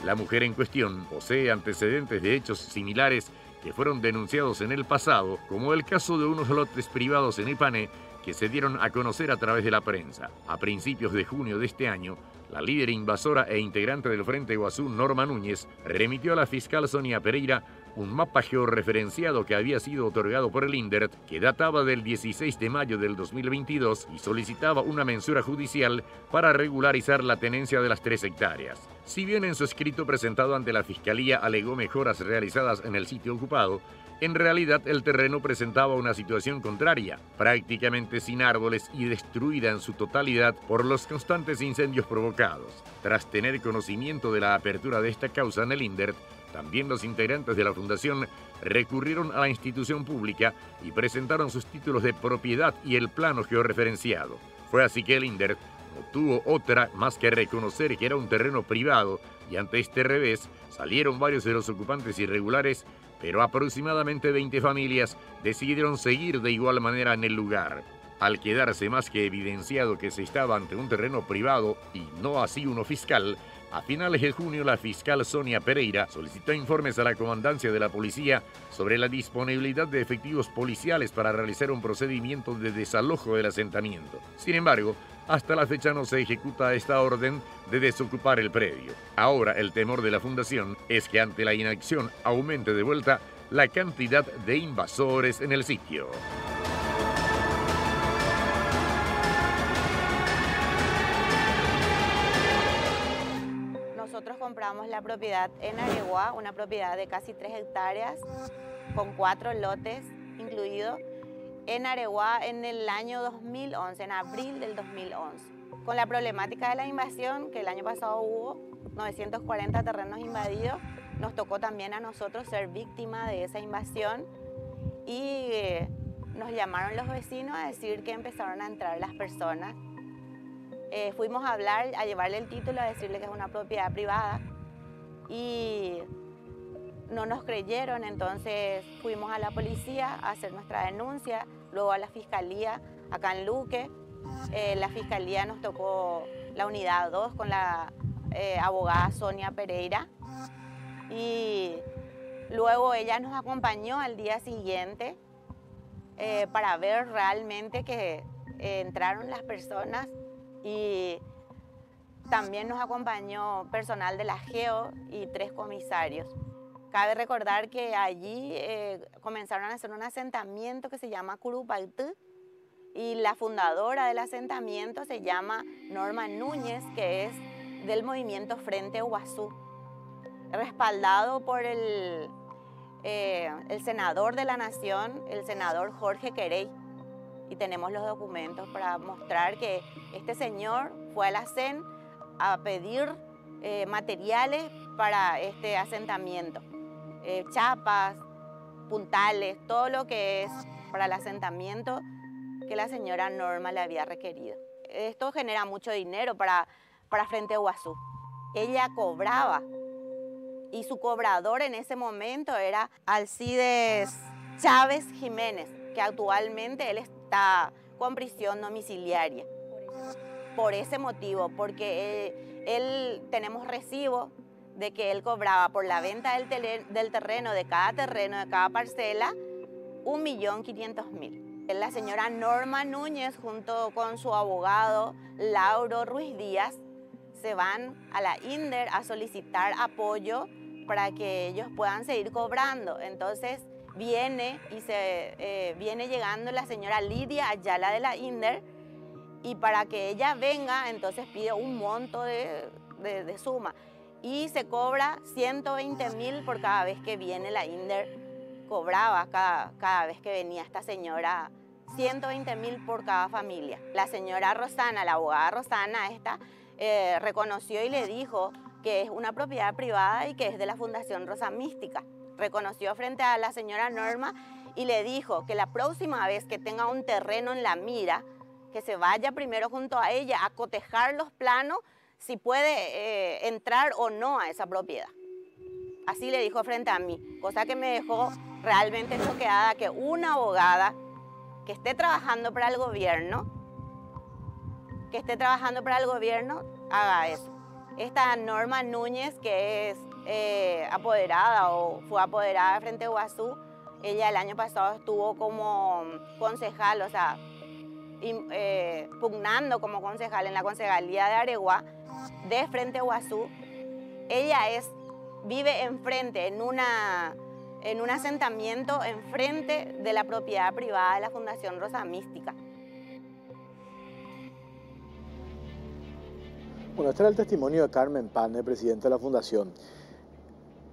D: La mujer en cuestión posee antecedentes de hechos similares que fueron denunciados en el pasado, como el caso de unos lotes privados en Ipané que se dieron a conocer a través de la prensa. A principios de junio de este año, la líder invasora e integrante del Frente Iguazú, Norma Núñez, remitió a la fiscal Sonia Pereira un mapa georreferenciado que había sido otorgado por el INDERT, que databa del 16 de mayo del 2022 y solicitaba una mensura judicial para regularizar la tenencia de las 3 hectáreas. Si bien en su escrito presentado ante la Fiscalía alegó mejoras realizadas en el sitio ocupado, en realidad el terreno presentaba una situación contraria, prácticamente sin árboles y destruida en su totalidad por los constantes incendios provocados. Tras tener conocimiento de la apertura de esta causa en el INDERT, también los integrantes de la fundación recurrieron a la institución pública y presentaron sus títulos de propiedad y el plano georreferenciado. Fue así que el INDERT no tuvo otra más que reconocer que era un terreno privado y ante este revés salieron varios de los ocupantes irregulares, pero aproximadamente 20 familias decidieron seguir de igual manera en el lugar. Al quedarse más que evidenciado que se estaba ante un terreno privado y no así uno fiscal, a finales de junio la fiscal Sonia Pereira solicitó informes a la comandancia de la policía sobre la disponibilidad de efectivos policiales para realizar un procedimiento de desalojo del asentamiento. Sin embargo, hasta la fecha no se ejecuta esta orden de desocupar el predio. Ahora el temor de la fundación es que ante la inacción aumente de vuelta la cantidad de invasores en el sitio.
F: Nosotros compramos la propiedad en Areguá, una propiedad de casi 3 hectáreas, con 4 lotes incluidos, en Areguá en el año 2011, en abril del 2011. Con la problemática de la invasión, que el año pasado hubo 940 terrenos invadidos, nos tocó también a nosotros ser víctima de esa invasión y nos llamaron los vecinos a decir que empezaron a entrar las personas. Fuimos a hablar, a llevarle el título, a decirle que es una propiedad privada y no nos creyeron, entonces fuimos a la policía a hacer nuestra denuncia, luego a la fiscalía acá en Luque. La fiscalía nos tocó la unidad 2 con la abogada Sonia Pereira y luego ella nos acompañó al día siguiente para ver realmente que entraron las personas. Y también nos acompañó personal de la GEO y 3 comisarios. Cabe recordar que allí comenzaron a hacer un asentamiento que se llama Curupaytú y la fundadora del asentamiento se llama Norma Núñez, que es del movimiento Frente Iguazú, respaldado por el senador de la Nación, el senador Jorge Querey. Y tenemos los documentos para mostrar que este señor fue a la CEN a pedir materiales para este asentamiento. Chapas, puntales, todo lo que es para el asentamiento que la señora Norma le había requerido. Esto genera mucho dinero para Frente Iguazú. Ella cobraba y su cobrador en ese momento era Alcides Chávez Jiménez, que actualmente él está con prisión domiciliaria. Por ese motivo, porque él tenemos recibo de que él cobraba por la venta del terreno, de cada parcela, 1.500.000. La señora Norma Núñez junto con su abogado Lauro Ruiz Díaz se van a la INDER a solicitar apoyo para que ellos puedan seguir cobrando. Entonces viene llegando la señora Lidia Ayala de la INDER y para que ella venga entonces pide un monto de suma y se cobra 120.000 por cada vez que viene la INDER. Cobraba cada vez que venía esta señora 120.000 por cada familia. La señora Rosana, la abogada Rosana reconoció y le dijo que es una propiedad privada y que es de la Fundación Rosa Mística. Reconoció frente a la señora Norma y le dijo que la próxima vez que tenga un terreno en la mira, que se vaya primero junto a ella a cotejar los planos si puede entrar o no a esa propiedad. Así le dijo frente a mí, cosa que me dejó realmente choqueada que una abogada que esté trabajando para el gobierno, haga eso. Esta Norma Núñez, que es apoderada o fue apoderada de Frente Guazú, ella el año pasado estuvo como concejal, o sea, pugnando como concejal en la concejalía de Areguá de Frente Guazú. Ella vive enfrente, en un asentamiento enfrente de la propiedad privada de la Fundación Rosa Mística.
A: Bueno, este era el testimonio de Carmen Pane, presidenta de la Fundación.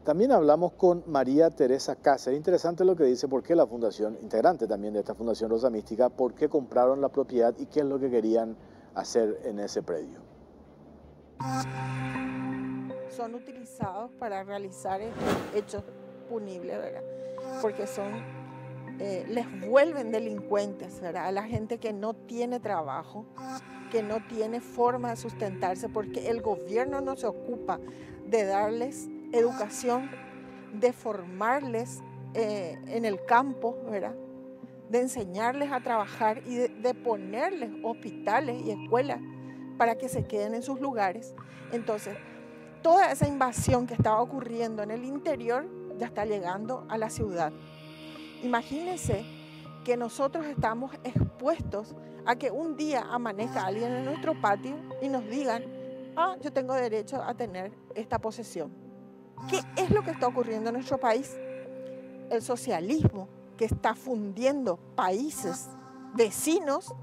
A: También hablamos con María Teresa Cáceres. Interesante lo que dice, por qué la Fundación, integrante también de esta Fundación Rosa Mística, por qué compraron la propiedad y qué es lo que querían hacer en ese predio.
H: Son utilizados para realizar estos hechos punibles, ¿verdad? Porque les vuelven delincuentes, ¿verdad? A la gente que no tiene trabajo, que no tiene forma de sustentarse, porque el gobierno no se ocupa de darles educación, de formarles en el campo, ¿verdad? De enseñarles a trabajar y de ponerles hospitales y escuelas para que se queden en sus lugares. Entonces, toda esa invasión que estaba ocurriendo en el interior ya está llegando a la ciudad. Imagínense que nosotros estamos expuestos a que un día amanezca alguien en nuestro patio y nos digan: yo tengo derecho a tener esta posesión. ¿Qué es lo que está ocurriendo en nuestro país? El socialismo, que está fundiendo países vecinos,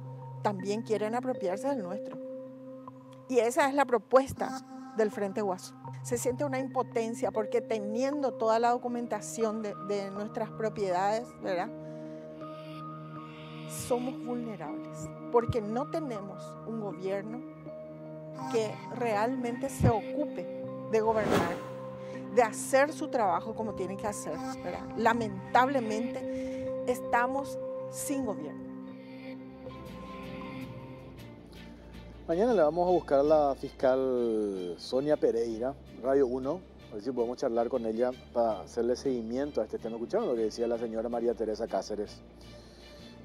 H: también quieren apropiarse del nuestro. Y esa es la propuesta del Frente Guazú. Se siente una impotencia porque, teniendo toda la documentación de nuestras propiedades, ¿verdad?, somos vulnerables porque no tenemos un gobierno que realmente se ocupe de gobernar, de hacer su trabajo como tiene que hacer, ¿verdad? Lamentablemente estamos sin gobierno.
A: Mañana le vamos a buscar a la fiscal Sonia Pereira, Radio 1, a ver si podemos charlar con ella para hacerle seguimiento a este tema. ¿Escucharon lo que decía la señora María Teresa Cáceres?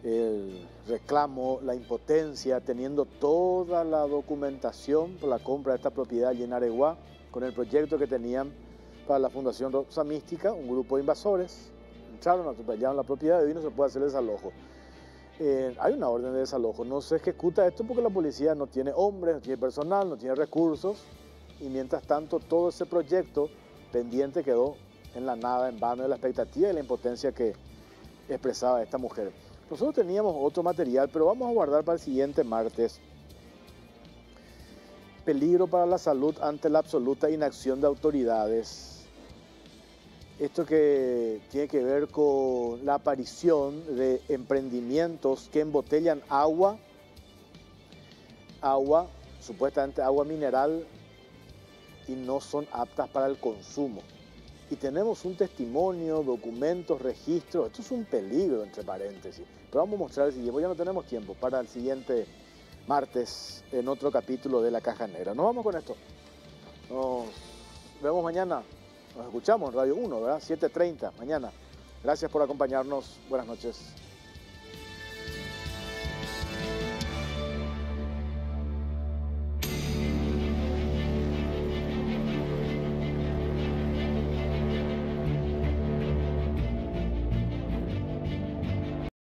A: El reclamo, la impotencia, teniendo toda la documentación por la compra de esta propiedad allí en Areguá, con el proyecto que tenían para la Fundación Rosa Mística. Un grupo de invasores entraron, atropellaron la propiedad y hoy no se puede hacer desalojo. Hay una orden de desalojo, no se ejecuta esto porque la policía no tiene hombres, no tiene personal, no tiene recursos, y mientras tanto todo ese proyecto pendiente quedó en la nada, en vano, de la expectativa y la impotencia que expresaba esta mujer. Nosotros teníamos otro material, pero vamos a guardar para el siguiente martes. Peligro para la salud ante la absoluta inacción de autoridades. Esto que tiene que ver con la aparición de emprendimientos que embotellan agua, supuestamente agua mineral, y no son aptas para el consumo. Y tenemos un testimonio, documentos, registros. Esto es un peligro, entre paréntesis. Pero vamos a mostrar el siguiente, ya no tenemos tiempo, para el siguiente martes en otro capítulo de La Caja Negra. Nos vamos con esto. Nos vemos mañana. Nos escuchamos en Radio 1, ¿verdad? 7:30 mañana. Gracias por acompañarnos. Buenas noches.